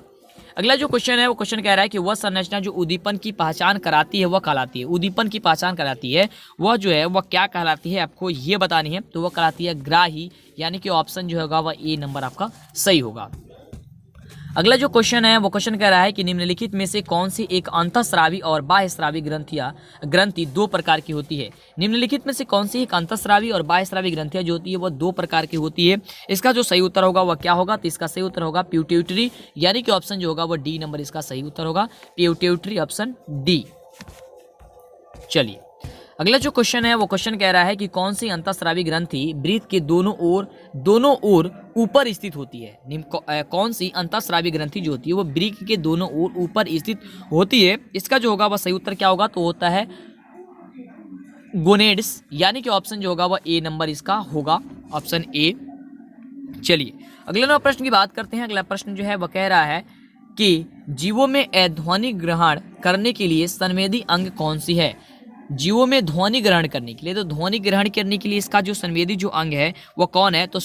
अगला जो क्वेश्चन है वो क्वेश्चन कह रहा है कि वह संरचना जो उद्दीपन की पहचान कराती है वह कहलाती है। उद्दीपन की पहचान कराती है वह जो है वह क्या कहलाती है, आपको ये बतानी है। तो वह कहलाती है ग्राही, यानी कि ऑप्शन जो होगा वह ए नंबर आपका सही होगा। अगला जो क्वेश्चन है वो क्वेश्चन कह रहा है कि निम्नलिखित में से कौन सी एक अंतःस्रावी और बाह्यस्रावी ग्रंथि दो प्रकार की होती है। निम्नलिखित में से कौन सी एक अंतःस्रावी और बाह्यस्रावी ग्रंथियां जो होती है वो दो प्रकार की होती है। इसका जो सही उत्तर होगा वह क्या होगा, तो इसका सही उत्तर होगा पिट्यूटरी, यानी कि ऑप्शन जो होगा वो डी नंबर इसका सही उत्तर होगा, पिट्यूटरी ऑप्शन डी। चलिए अगला जो क्वेश्चन है वो क्वेश्चन कह रहा है कि कौन सी अंतःस्रावी ग्रंथि वृक्क के दोनों ओर ऊपर स्थित होती है। कौन सी अंतःस्रावी ग्रंथि जो होती है वो वृक्क के दोनों ओर ऊपर स्थित होती है। इसका जो होगा वह सही उत्तर क्या होगा, तो होता है गोनेड्स, यानी कि ऑप्शन जो होगा वह ए नंबर इसका होगा, ऑप्शन ए। चलिए अगले नंबर प्रश्न की बात करते हैं। अगला प्रश्न जो है वह कह रहा है कि जीवों में ध्वनि ग्रहण करने के लिए संवेदी अंग कौन सी है। जीवों में ध्वनि ग्रहण करने के लिए, तो ध्वनि ग्रहण करने के लिए इसका जो संवेदी जो अंग है वो कौन है, तो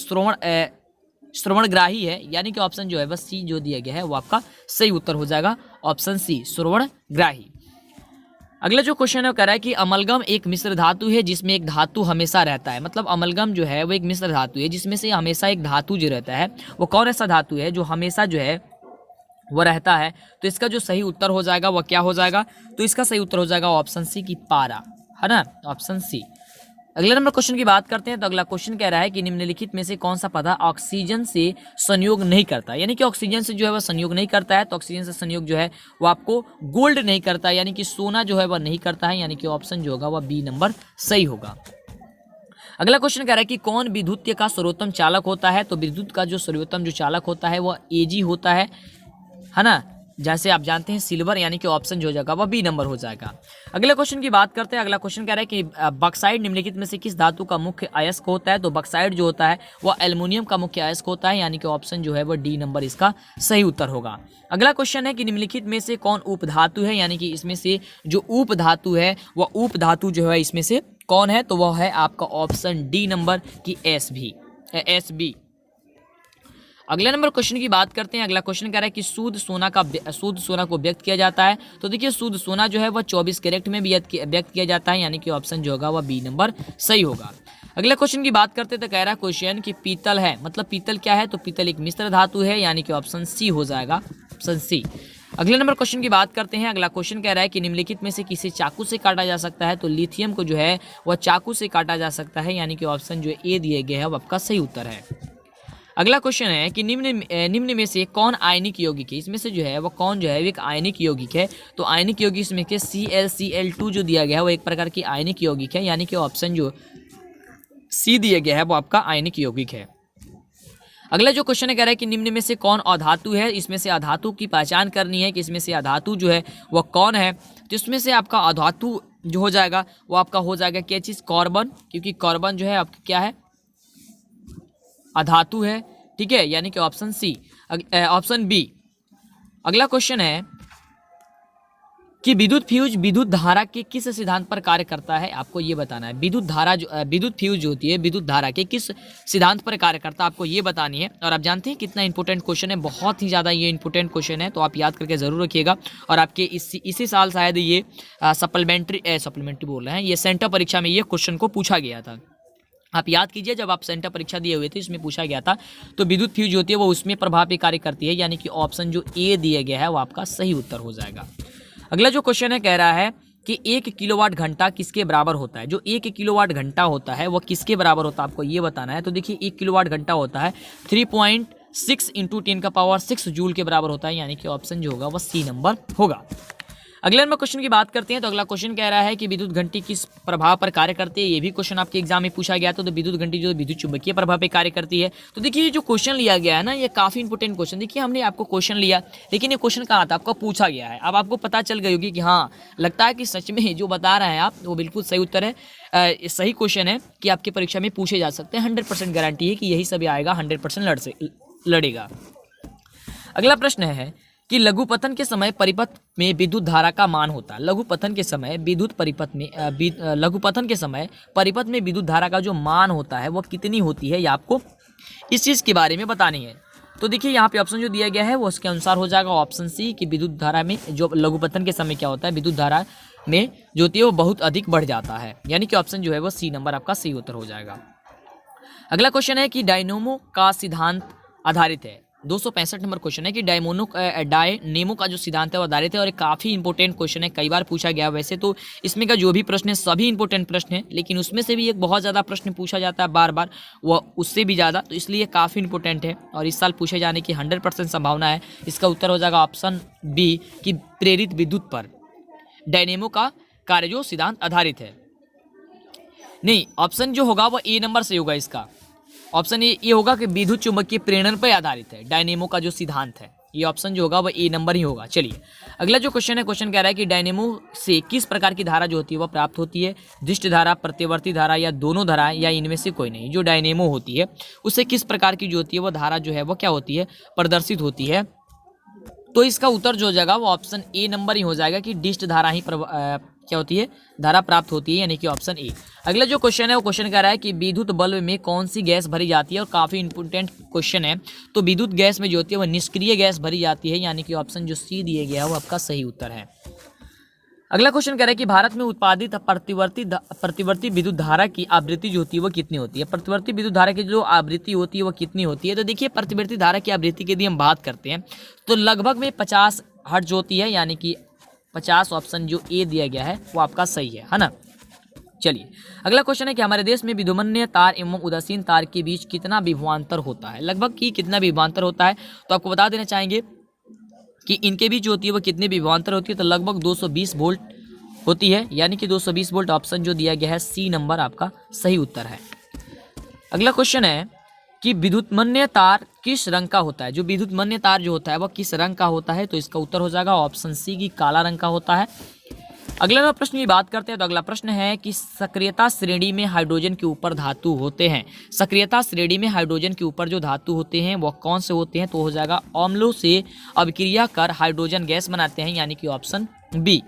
श्रवणग्राही है, यानी कि ऑप्शन जो है वह सी जो दिया गया है वो आपका सही उत्तर हो जाएगा, ऑप्शन सी श्रवणग्राही। अगला जो क्वेश्चन है वो कह रहा है कि अमलगम एक मिश्र धातु है जिसमें एक धातु हमेशा रहता है। मतलब अमलगम जो है वो एक मिश्र धातु है जिसमें से हमेशा एक धातु जो रहता है वो कौन ऐसा धातु है जो हमेशा जो है वो रहता है। तो इसका जो सही उत्तर हो जाएगा वह क्या हो जाएगा, तो इसका सही उत्तर हो जाएगा ऑप्शन सी की पारा, है ना, ऑप्शन सी। अगले नंबर क्वेश्चन की बात करते हैं। तो अगला क्वेश्चन कह रहा है कि निम्नलिखित में से कौन सा पदार्थ ऑक्सीजन से संयोग नहीं करता, यानी कि ऑक्सीजन से जो है वह संयोग नहीं करता है। तो ऑक्सीजन से संयोग जो है वो आपको गोल्ड नहीं करता, यानी कि सोना जो है वह नहीं करता है, यानी कि ऑप्शन जो होगा वह बी नंबर सही होगा। अगला क्वेश्चन कह रहा है कि कौन विद्युत का सर्वोत्तम चालक होता है। तो विद्युत का जो सर्वोत्तम जो चालक होता है वह एजी होता है ना, जैसे आप जानते हैं सिल्वर, यानी कि ऑप्शन जो हो जाएगा वह बी नंबर हो जाएगा। अगले क्वेश्चन की बात करते हैं। अगला क्वेश्चन कह रहा है कि बॉक्साइट निम्नलिखित में से किस धातु का मुख्य अयस्क होता है। तो बॉक्साइट जो होता है वह एल्युमिनियम का मुख्य अयस्क होता है, यानी कि ऑप्शन जो है वह डी नंबर इसका सही उत्तर होगा। अगला क्वेश्चन है कि निम्नलिखित में से कौन उपधातु है, यानी कि इसमें से जो उपधातु है वह उपधातु जो है इसमें से कौन है, तो वह है आपका ऑप्शन डी नंबर की एस बी। अगले नंबर क्वेश्चन की बात करते हैं। अगला क्वेश्चन कह रहा है कि शुद्ध सोना को व्यक्त किया जाता है। तो देखिए शुद्ध सोना जो है वह 24 कैरेट में व्यक्त किया जाता है, यानी कि ऑप्शन जो होगा वह बी नंबर सही होगा। अगले क्वेश्चन की बात करते हैं। तो कह रहा है क्वेश्चन कि पीतल है, मतलब पीतल क्या है, तो पीतल एक मिश्र धातु है, यानी कि ऑप्शन सी हो जाएगा, ऑप्शन सी। अगले नंबर क्वेश्चन की बात करते हैं। अगला क्वेश्चन कह रहा है कि निम्नलिखित में से किसी चाकू से काटा जा सकता है। तो लिथियम को जो है वह चाकू से काटा जा सकता है, यानी कि ऑप्शन जो ए दिए गए है वह आपका सही उत्तर है। अगला क्वेश्चन है कि निम्न में से कौन आयनिक यौगिक है। इसमें से जो है वो कौन जो है एक आयनिक यौगिक है। तो आयनिक यौगिक इसमें के ClCl2 जो दिया गया है वो एक प्रकार की आयनिक यौगिक है, यानी कि ऑप्शन जो सी दिया गया है वो आपका आयनिक यौगिक है। अगला जो क्वेश्चन कह रहा है कि निम्न में से कौन अधातु है। इसमें से अधातु की पहचान करनी है कि इसमें से अधातु जो है वह कौन है। तो इसमें से आपका अधातु जो हो जाएगा वो आपका हो जाएगा क्या चीज़, कार्बन, क्योंकि कार्बन जो है आपका क्या है, अधातु है, ठीक है, यानी कि ऑप्शन सी, ऑप्शन बी। अगला क्वेश्चन है कि विद्युत फ्यूज विद्युत धारा के किस सिद्धांत पर कार्य करता है, आपको ये बताना है। विद्युत फ्यूज जो होती है विद्युत धारा के किस सिद्धांत पर कार्य करता है, आपको ये बतानी है। और आप जानते हैं कितना इंपॉर्टेंट क्वेश्चन है, बहुत ही ज़्यादा ये इंपॉर्टेंट क्वेश्चन है, तो आप याद करके जरूर रखिएगा। और आपके इसी साल शायद ये सप्लीमेंट्री बोल रहे हैं, ये सेंटर परीक्षा में ये क्वेश्चन को पूछा गया था। आप याद कीजिए जब आप सेंटर परीक्षा दिए हुए थे इसमें पूछा गया था। तो विद्युत फ्यूज होती है वो उसमें प्रभाव पे कार्य करती है, यानी कि ऑप्शन जो ए दिया गया है वो आपका सही उत्तर हो जाएगा। अगला जो क्वेश्चन है कह रहा है कि 1 किलोवाट घंटा किसके बराबर होता है। जो 1 किलोवाट घंटा होता है वो किसके बराबर होता है, आपको ये बताना है। तो देखिए 1 किलोवाट घंटा होता है 3.6 × 10⁻⁶ जूल के बराबर होता है, यानी कि ऑप्शन जो होगा वह सी नंबर होगा। अगले नंबर क्वेश्चन की बात करते हैं। तो अगला क्वेश्चन कह रहा है कि विद्युत घंटी किस प्रभाव पर कार्य करती है। ये भी क्वेश्चन आपके एग्जाम में पूछा गया था। तो विद्युत घंटी जो विद्युत चुंबकीय प्रभाव पर कार्य करती है। तो देखिए जो क्वेश्चन लिया गया है ना ये काफी इंपॉर्टेंट क्वेश्चन। देखिए हमने आपको क्वेश्चन लिया लेकिन ये क्वेश्चन कहाँ था, आपको पूछा गया है। अब आपको पता चल गई होगी कि हाँ लगता है कि सच में जो बता रहे हैं आप वो बिल्कुल सही उत्तर है, सही क्वेश्चन है कि आपकी परीक्षा में पूछे जा सकते हैं। 100% गारंटी है कि यही सभी आएगा, 100% लड़ेगा। अगला प्रश्न है कि लघुपतन के समय परिपथ में विद्युत धारा का मान होता है। लघुपतन के समय परिपथ में विद्युत धारा का जो मान होता है वो कितनी होती है, ये आपको इस चीज़ के बारे में बतानी है। तो देखिए यहाँ पे ऑप्शन जो दिया गया है वो उसके अनुसार हो जाएगा ऑप्शन सी कि विद्युत धारा में जो लघुपतन के समय क्या होता है, विद्युत धारा में जो होती है वो बहुत अधिक बढ़ जाता है, यानी कि ऑप्शन जो है वो सी नंबर आपका सही उत्तर हो जाएगा। अगला क्वेश्चन है कि डायनोमो का सिद्धांत आधारित है। 265 नंबर क्वेश्चन है कि डायनेमो का जो सिद्धांत है वो आधारित है, और एक काफ़ी इंपॉर्टेंट क्वेश्चन है, कई बार पूछा गया। वैसे तो इसमें का जो भी प्रश्न है सभी इंपॉर्टेंट प्रश्न है, लेकिन उसमें से भी एक बहुत ज़्यादा प्रश्न पूछा जाता है बार बार, वो उससे भी ज़्यादा, तो इसलिए काफ़ी इंपॉर्टेंट है और इस साल पूछे जाने की 100% संभावना है। इसका उत्तर हो जाएगा ऑप्शन बी कि प्रेरित विद्युत पर डायनेमो का कार्य जो सिद्धांत आधारित है। नहीं, ऑप्शन जो होगा वो ए नंबर से होगा। इसका ऑप्शन ये होगा कि विद्युत चुंबकीय प्रेरण पर आधारित है डायनेमो का जो सिद्धांत है। ये ऑप्शन जो होगा वो ए नंबर ही होगा। चलिए अगला जो क्वेश्चन है, क्वेश्चन कह रहा है कि डायनेमो से किस प्रकार की धारा जो होती है वह प्राप्त होती है, दृष्ट धारा, प्रतिवर्ती धारा या दोनों धारा या इनमें से कोई नहीं। जो डायनेमो होती है उससे किस प्रकार की जो होती है वो धारा जो है वो क्या होती है, प्रदर्शित होती है। तो इसका उत्तर जो हो जाएगा वो ऑप्शन ए नंबर ही हो जाएगा कि डिस्ट धारा ही क्या होती है, धारा प्राप्त होती है, यानी कि ऑप्शन ए। अगला जो क्वेश्चन है वो क्वेश्चन कह रहा है कि विद्युत बल्ब में कौन सी गैस भरी जाती है, और काफी इंपॉर्टेंट क्वेश्चन है। तो विद्युत गैस में जो होती है वो निष्क्रिय गैस भरी जाती है, यानी कि ऑप्शन जो सी दिया गया है वो आपका सही उत्तर है। अगला क्वेश्चन कह रहा है कि भारत में उत्पादित प्रतिवर्ती विद्युत धारा की आवृत्ति जो होती है वो कितनी होती है। प्रतिवर्ती विद्युत धारा की जो आवृत्ति होती है वो कितनी होती है। तो देखिए प्रतिवर्ती धारा की आवृत्ति की यदि हम बात करते हैं तो लगभग में 50 हर्ट्ज होती है, यानी कि 50 ऑप्शन जो ए दिया गया है वो आपका सही है ना। चलिए अगला क्वेश्चन है कि हमारे देश में विद्युमन्य तार एवं उदासीन तार के बीच कितना विभवांतर होता है, लगभग की कितना विभवांतर होता है। तो आपको बता देना चाहेंगे कि इनके बीच जो होती है वो कितनी विभवांतर होती है। तो लगभग 220 वोल्ट होती है, यानी कि 220 वोल्ट ऑप्शन जो दिया गया है सी नंबर आपका सही उत्तर है। अगला क्वेश्चन है कि विद्युतमन्य तार किस रंग का होता है। जो विद्युतमन्य तार जो होता है वह किस रंग का होता है। तो इसका उत्तर हो जाएगा ऑप्शन सी की काला रंग का होता है। अगला प्रश्न की बात करते हैं तो अगला प्रश्न है कि सक्रियता श्रेणी में हाइड्रोजन के ऊपर धातु होते हैं। सक्रियता श्रेणी में हाइड्रोजन के ऊपर जो धातु होते हैं वो कौन से होते हैं। तो हो जाएगा अम्लों से अभिक्रिया कर हाइड्रोजन गैस बनाते हैं, यानी कि ऑप्शन बी।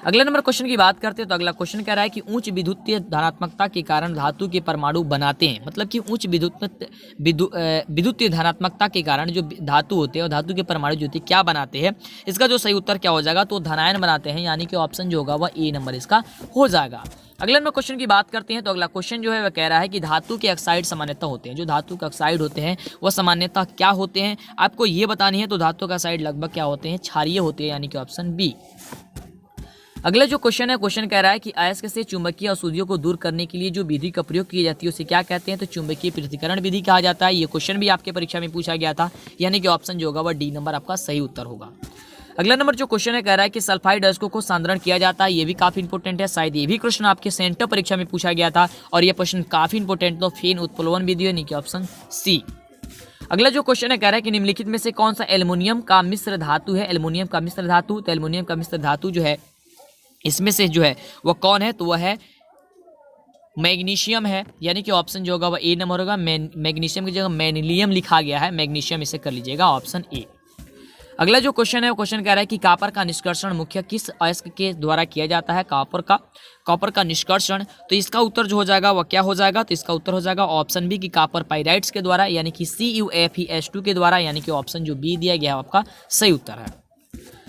अगला नंबर क्वेश्चन की बात करते हैं तो अगला क्वेश्चन कह रहा है कि उच्च विद्युतीय धनात्मकता के कारण धातु के परमाणु बनाते हैं। मतलब कि उच्च विद्युतीय धनात्मकता के कारण जो धातु होते हैं और धातु के परमाणु जो होते हैं क्या बनाते हैं। इसका जो सही उत्तर क्या हो जाएगा, तो धनायन बनाते हैं, यानी कि ऑप्शन जो होगा वह ए नंबर इसका हो जाएगा। अगला नंबर क्वेश्चन की बात करते हैं तो अगला क्वेश्चन जो है वह कह रहा है कि धातु के ऑक्साइड सामान्यतः होते हैं। जो धातु के ऑक्साइड होते हैं वह सामान्यतः क्या होते हैं, आपको ये बतानी है। तो धातु का ऑक्साइड लगभग क्या होते हैं, क्षारीय होते हैं, यानी कि ऑप्शन बी। अगला जो क्वेश्चन है, क्वेश्चन कह रहा है कि अयस्क से चुंबकीय अशुद्धियों को दूर करने के लिए जो विधि का प्रयोग की जाती है उसे क्या कहते हैं। तो चुंबकीय पृथक्करण विधि कहा जाता है। ये क्वेश्चन भी आपके परीक्षा में पूछा गया था, यानी कि ऑप्शन जो होगा वह डी नंबर आपका सही उत्तर होगा। अगला नंबर जो क्वेश्चन है कह रहा है कि सल्फाइड अयस्कों को सांद्रण किया जाता है। ये भी काफी इंपॉर्टेंट है, शायद ये भी क्वेश्चन आपके सेंटर परीक्षा में पूछा गया था और ये क्वेश्चन काफी इंपॉर्टेंट। तो फेन उत्प्लवन विधि, यानी कि ऑप्शन सी। अगला जो क्वेश्चन है कह रहा है कि निम्नलिखित में से कौन सा एल्युमिनियम का मिश्र धातु है। एल्युमिनियम का मिश्र धातु, तो एल्युमिनियम का मिश्र धातु जो है इसमें से जो है वह कौन है। तो वह है मैग्नीशियम है, यानी कि ऑप्शन जो होगा वह ए नंबर होगा। मैग्नीशियम की जगह मैग्नीलियम लिखा गया है, मैग्नीशियम इसे कर लीजिएगा ऑप्शन ए। अगला जो क्वेश्चन है वो क्वेश्चन कह रहा है कि कॉपर का निष्कर्षण मुख्य किस अयस्क के द्वारा किया जाता है। कॉपर का निष्कर्षण, तो इसका उत्तर जो हो जाएगा वह क्या हो जाएगा। तो इसका उत्तर हो जाएगा ऑप्शन बी की कॉपर पाइराइट्स के द्वारा, यानी कि CuFeS2 के द्वारा, यानी कि ऑप्शन जो बी दिया गया है आपका सही उत्तर है।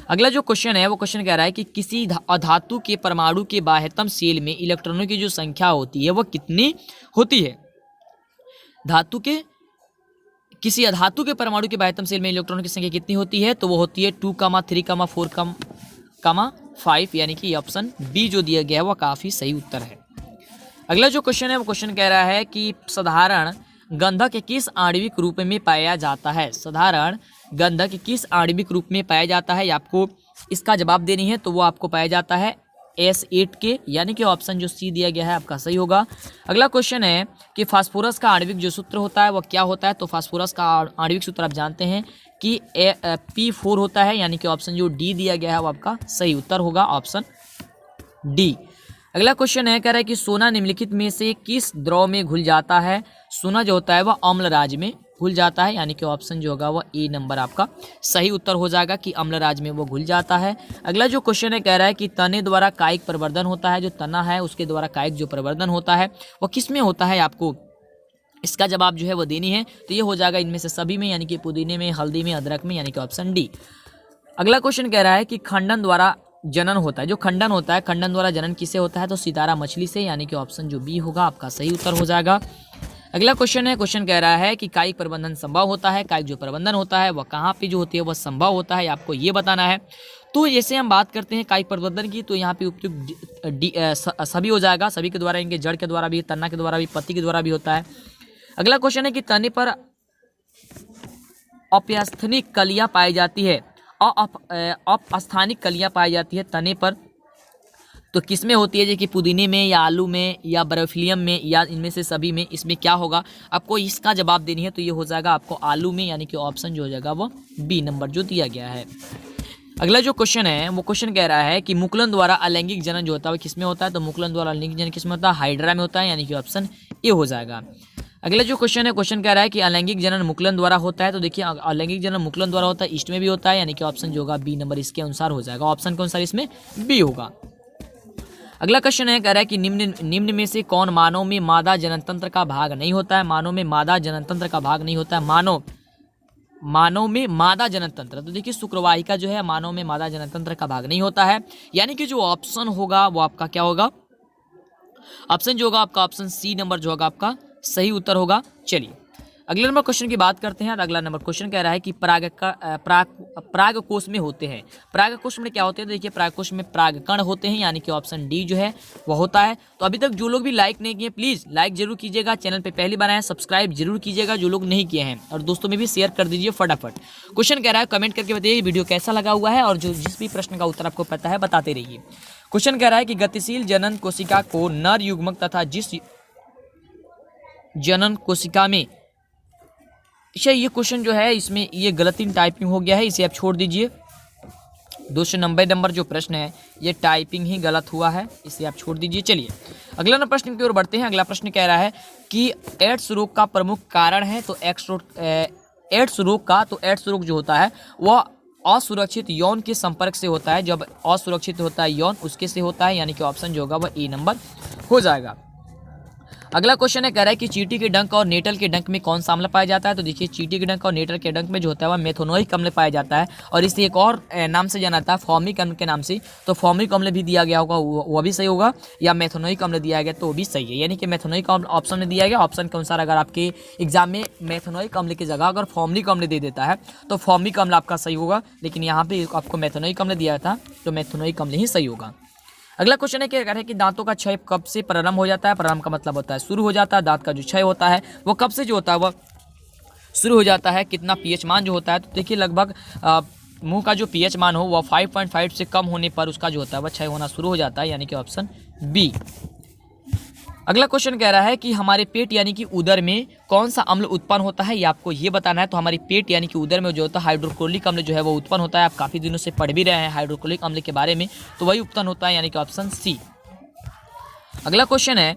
अगला जो क्वेश्चन है वो क्वेश्चन कह रहा है कि किसी अधातु के परमाणु के बाह्यतम शेल में इलेक्ट्रॉनों की जो संख्या होती है वो कितनी होती है। धातु के किसी अधातु के परमाणु के बाह्यतम शेल में इलेक्ट्रॉनों की संख्या कितनी होती है। तो वो होती है 2, 3, 4, 5, यानी कि ऑप्शन बी जो दिया गया है वह काफी सही उत्तर है। अगला जो क्वेश्चन है वो क्वेश्चन कह रहा है कि साधारण गंधक किस आणविक रूप में पाया जाता है। साधारण गंधक किस आणविक रूप में पाया जाता है, आपको इसका जवाब देनी है। तो वो आपको पाया जाता है S8 के, यानी कि ऑप्शन जो सी दिया गया है आपका सही होगा। अगला क्वेश्चन है कि फास्फोरस का आणविक जो सूत्र होता है वो क्या होता है। तो फास्फोरस का आणविक सूत्र आप जानते हैं कि P4 होता है, यानी कि ऑप्शन जो डी दिया गया है वो आपका सही उत्तर होगा ऑप्शन डी। अगला क्वेश्चन है कह रहा है कि सोना निम्नलिखित में से किस द्रव में घुल जाता है। सोना जो होता है वह अम्ल राज में घुल जाता है, यानी कि ऑप्शन जो होगा वह ए नंबर आपका सही उत्तर हो जाएगा कि अम्ल राज में वो घुल जाता है। अगला जो क्वेश्चन है कह रहा है कि तने द्वारा कायिक प्रवर्धन होता है। जो तना है उसके द्वारा कायिक जो प्रवर्धन होता है वह किस में होता है, आपको इसका जवाब जो है वो देनी है। तो ये हो जाएगा इनमें से सभी में, यानी कि पुदीने में, हल्दी में, अदरक में, यानी कि ऑप्शन डी। अगला क्वेश्चन कह रहा है कि खंडन द्वारा जनन होता है। जो खंडन होता है, खंडन द्वारा जनन किससे होता है। तो सितारा मछली से, यानी कि ऑप्शन जो बी होगा आपका सही उत्तर हो जाएगा। अगला क्वेश्चन है, क्वेश्चन कह रहा है कि कायिक प्रबंधन संभव होता है, कायिक जो प्रबंधन होता है वह कहाँ पे जो होती है वह संभव होता है, आपको ये बताना है। तो जैसे हम बात करते हैं कायिक प्रबंधन की, तो यहाँ पे उपयुक्त सभी हो जाएगा, सभी के द्वारा, इनके जड़ के द्वारा भी, तना के द्वारा भी, पत्ती के द्वारा भी होता है। अगला क्वेश्चन है कि तने पर अपस्थानिक कलियां पाई जाती है, अपस्थानिक कलियां पाई जाती है तने पर, तो किस में होती है, जैसे कि पुदीने में या आलू में या बरफिलियम में या इनमें से सभी में, इसमें क्या होगा, आपको इसका जवाब देनी है। तो ये हो जाएगा आपको आलू में, यानी कि ऑप्शन जो हो जाएगा वो बी नंबर जो दिया गया है। अगला जो क्वेश्चन है वो क्वेश्चन कह रहा है कि मुकुलन द्वारा अलैंगिक जनन जो होता है वो किस में होता है, तो मुकुलन द्वारा अलैंगिक जनन किस में होता है, हाइड्रा में होता है, यानी कि ऑप्शन ए हो जाएगा। अगला जो क्वेश्चन है, क्वेश्चन कह रहा है कि अलैंगिक जनन मुकुलन द्वारा होता है, तो देखिए अलैंगिक जनन मुकुलन द्वारा होता है, ईस्ट में भी होता है, यानी कि ऑप्शन जो होगा बी नंबर इसके अनुसार हो जाएगा, ऑप्शन के अनुसार इसमें बी होगा। अगला क्वेश्चन है, कह रहा है कि निम्न में से कौन मानव में मादा जननतंत्र का भाग नहीं होता है, मानव में मादा जननतंत्र का भाग नहीं होता है, मानव में मादा जननतंत्र, तो देखिए शुक्रवाहिका जो है मानव में मादा जननतंत्र का भाग नहीं होता है, यानी कि जो ऑप्शन होगा वो आपका क्या होगा, ऑप्शन जो होगा आपका ऑप्शन सी नंबर जो होगा आपका सही उत्तर होगा। चलिए अगले नंबर क्वेश्चन की बात करते हैं। अगला नंबर क्वेश्चन कह रहा है कि परागकोश में होते हैं, परागकोश में क्या होते हैं, देखिए परागकोश में परागकण होते हैं, यानी कि ऑप्शन डी जो है वो होता है। तो अभी तक जो लोग भी लाइक नहीं किए प्लीज लाइक जरूर कीजिएगा, चैनल पे पहली बार आए सब्सक्राइब जरूर कीजिएगा जो लोग नहीं किए हैं, और दोस्तों में भी शेयर कर दीजिए फटाफट। क्वेश्चन कह रहा है कमेंट करके बताइए वीडियो कैसा लगा हुआ है, और जो जिस भी प्रश्न का उत्तर आपको पता है बताते रहिए। क्वेश्चन कह रहा है कि गतिशील जनन कोशिका को नर युग्मक तथा जिस जनन कोशिका में, अच्छा ये क्वेश्चन जो है इसमें ये गलती टाइपिंग हो गया है, इसे आप छोड़ दीजिए। 290 नंबर जो प्रश्न है ये टाइपिंग ही गलत हुआ है, इसे आप छोड़ दीजिए। चलिए अगला नंबर प्रश्न की ओर बढ़ते हैं। अगला प्रश्न कह रहा है कि एड्स रोग का प्रमुख कारण है, तो एड्स रोग जो होता है वह असुरक्षित यौन के संपर्क से होता है, जब असुरक्षित होता है यौन उसके से होता है, यानी कि ऑप्शन जो होगा वह ए नंबर हो जाएगा। अगला क्वेश्चन है, कह रहा है कि चींटी के डंक और नेटल के डंक में कौन सा अम्ल पाया जाता है, तो देखिए चींटी के डंक और नेटल के डंक में जो होता है वह मेथोनोइक अम्ल पाया जाता है, और इसे एक और नाम से जाना जाता है फॉर्मिक अम्ल के नाम से, तो फॉर्मिक अम्ल भी दिया गया होगा वह भी सही होगा, या मेथोनोइक अम्ल दिया गया तो वो भी सही है, यानी कि मेथोनोइक अम्ल ऑप्शन में दिया गया। ऑप्शन के अनुसार अगर आपके एग्जाम में मेथोनोइक अम्ल की जगह अगर फॉर्मिक अम्ल दे देता है तो फॉर्मिक अम्ल आपका सही होगा, लेकिन यहाँ पे आपको मेथोनोइक अम्ल दिया था तो मेथोनोइक अम्ल ही सही होगा। अगला क्वेश्चन है, क्या कह रहे हैं कि दांतों का क्षय कब से प्रारंभ हो जाता है, प्रारंभ का मतलब होता है शुरू हो जाता है, दांत का जो क्षय होता है वो कब से जो होता है वह शुरू हो जाता है, कितना पीएच मान जो होता है, तो देखिए लगभग मुंह का जो पीएच मान हो वह 5.5 से कम होने पर उसका जो होता है वह क्षय होना शुरू हो जाता है, यानी कि ऑप्शन बी। अगला क्वेश्चन कह रहा है कि हमारे पेट यानी कि उदर में कौन सा अम्ल उत्पन्न होता है, ये आपको ये बताना है। तो हमारी पेट यानी कि उदर में जो होता है हाइड्रोक्लोरिक अम्ल जो है वो उत्पन्न होता है, आप काफ़ी दिनों से पढ़ भी रहे हैं हाइड्रोक्लोरिक अम्ल के बारे में, तो वही उत्पन्न होता है, यानी कि ऑप्शन सी। अगला क्वेश्चन है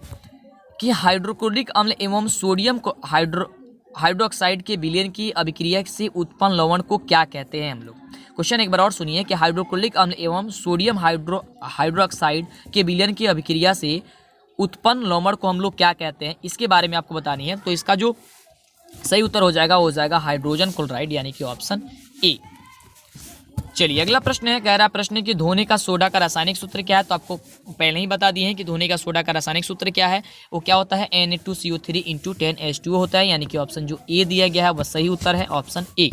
कि हाइड्रोक्लोरिक अम्ल एवं सोडियम को हाइड्रोक्साइड के विलयन की अभिक्रिया से उत्पन्न लवण को क्या कहते हैं हम लोग। क्वेश्चन एक बार और सुनिए कि हाइड्रोक्लोरिक अम्ल एवं सोडियम हाइड्रोक्साइड के विलयन की अभिक्रिया से उत्पन्न लवण को हम लोग क्या कहते हैं, इसके बारे में आपको बतानी है। तो इसका जो सही उत्तर हो जाएगा हाइड्रोजन क्लोराइड, यानी कि ऑप्शन ए। चलिए अगला प्रश्न है, कह रहा प्रश्न कि धोने का सोडा का रासायनिक सूत्र क्या है, तो आपको पहले ही बता दिए हैं कि धोने का सोडा का रासायनिक सूत्र क्या है, वो क्या होता है Na2CO3 × 10H2O होता है, यानी कि ऑप्शन जो ए दिया गया है वह सही उत्तर है, ऑप्शन ए।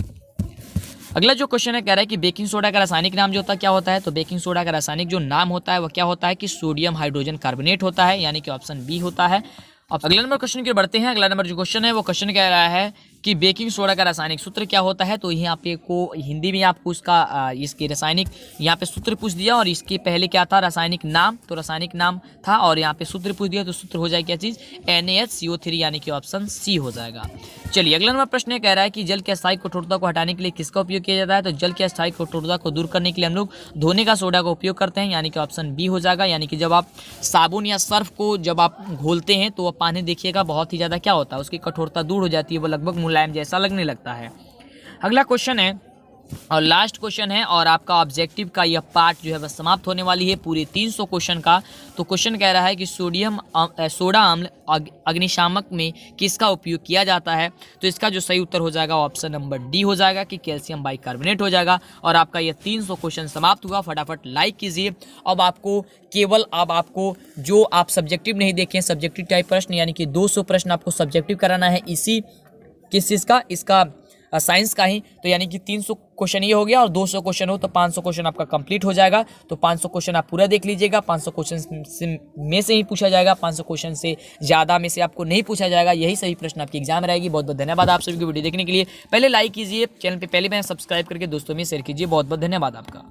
अगला जो क्वेश्चन है, कह रहा है कि बेकिंग सोडा का रासायनिक नाम जो होता है क्या होता है, तो बेकिंग सोडा का रासायनिक जो नाम होता है वह क्या होता है कि सोडियम हाइड्रोजन कार्बोनेट होता है, यानी कि ऑप्शन बी होता है। अब अगला नंबर क्वेश्चन की बढ़ते हैं। अगला नंबर जो क्वेश्चन है वो क्वेश्चन कह रहा है कि बेकिंग सोडा का रासायनिक सूत्र क्या होता है, तो यहाँ पे को हिंदी में आपको इसका इसके रासायनिक यहाँ पे सूत्र पूछ दिया, और इसके पहले क्या था रासायनिक नाम, तो रासायनिक नाम था और यहाँ पे सूत्र पूछ दिया, तो सूत्र हो जाएगा क्या चीज़ NaHCO3, यानी कि ऑप्शन सी हो जाएगा। चलिए अगला नंबर प्रश्न कह रहा है कि जल की अस्थायी कठोरता को हटाने के लिए किसका उपयोग किया जाता है, तो जल की अस्थायी कठोरता को दूर करने के लिए हम लोग धोने का सोडा का उपयोग करते हैं, यानी कि ऑप्शन बी हो जाएगा। यानी कि जब आप साबुन या सर्फ को जब आप घोलते हैं तो वह पानी देखिएगा बहुत ही ज़्यादा क्या होता है उसकी कठोरता दूर हो जाती है, वो लगभग मुलायम जैसा लगने लगता है। अगला क्वेश्चन है, और लास्ट क्वेश्चन है और आपका ऑब्जेक्टिव का यह पार्ट जो है वह समाप्त होने वाली है पूरे 300 क्वेश्चन का। तो क्वेश्चन कह रहा है कि सोडा अम्ल अग्निशामक में किसका उपयोग किया जाता है। तो इसका जो सही उत्तर हो जाएगा ऑप्शन नंबर डी हो जाएगा कि कैल्शियम बाइकार्बोनेट हो जाएगा। और आपका यह 300 क्वेश्चन समाप्त हुआ। फटाफट लाइक कीजिए। अब आपको जो आप सब्जेक्टिव नहीं देखें, सब्जेक्टिव टाइप प्रश्न यानी कि 200 प्रश्न आपको सब्जेक्टिव कराना है इसी किस चीज़ का, इसका साइंस का ही। तो यानी कि 300 क्वेश्चन ये हो गया और 200 क्वेश्चन हो तो 500 क्वेश्चन आपका कंप्लीट हो जाएगा। तो 500 क्वेश्चन आप पूरा देख लीजिएगा। 500 क्वेश्चन में से ही पूछा जाएगा, 500 क्वेश्चन से ज़्यादा में से आपको नहीं पूछा जाएगा। यही सही प्रश्न आपकी एग्जाम रहेगी। बहुत बहुत धन्यवाद आप सभी को वीडियो देखने के लिए। पहले लाइक कीजिए, चैनल पर पहले मैंने सब्सक्राइब करके दोस्तों में शेयर कीजिए। बहुत बहुत धन्यवाद आपका।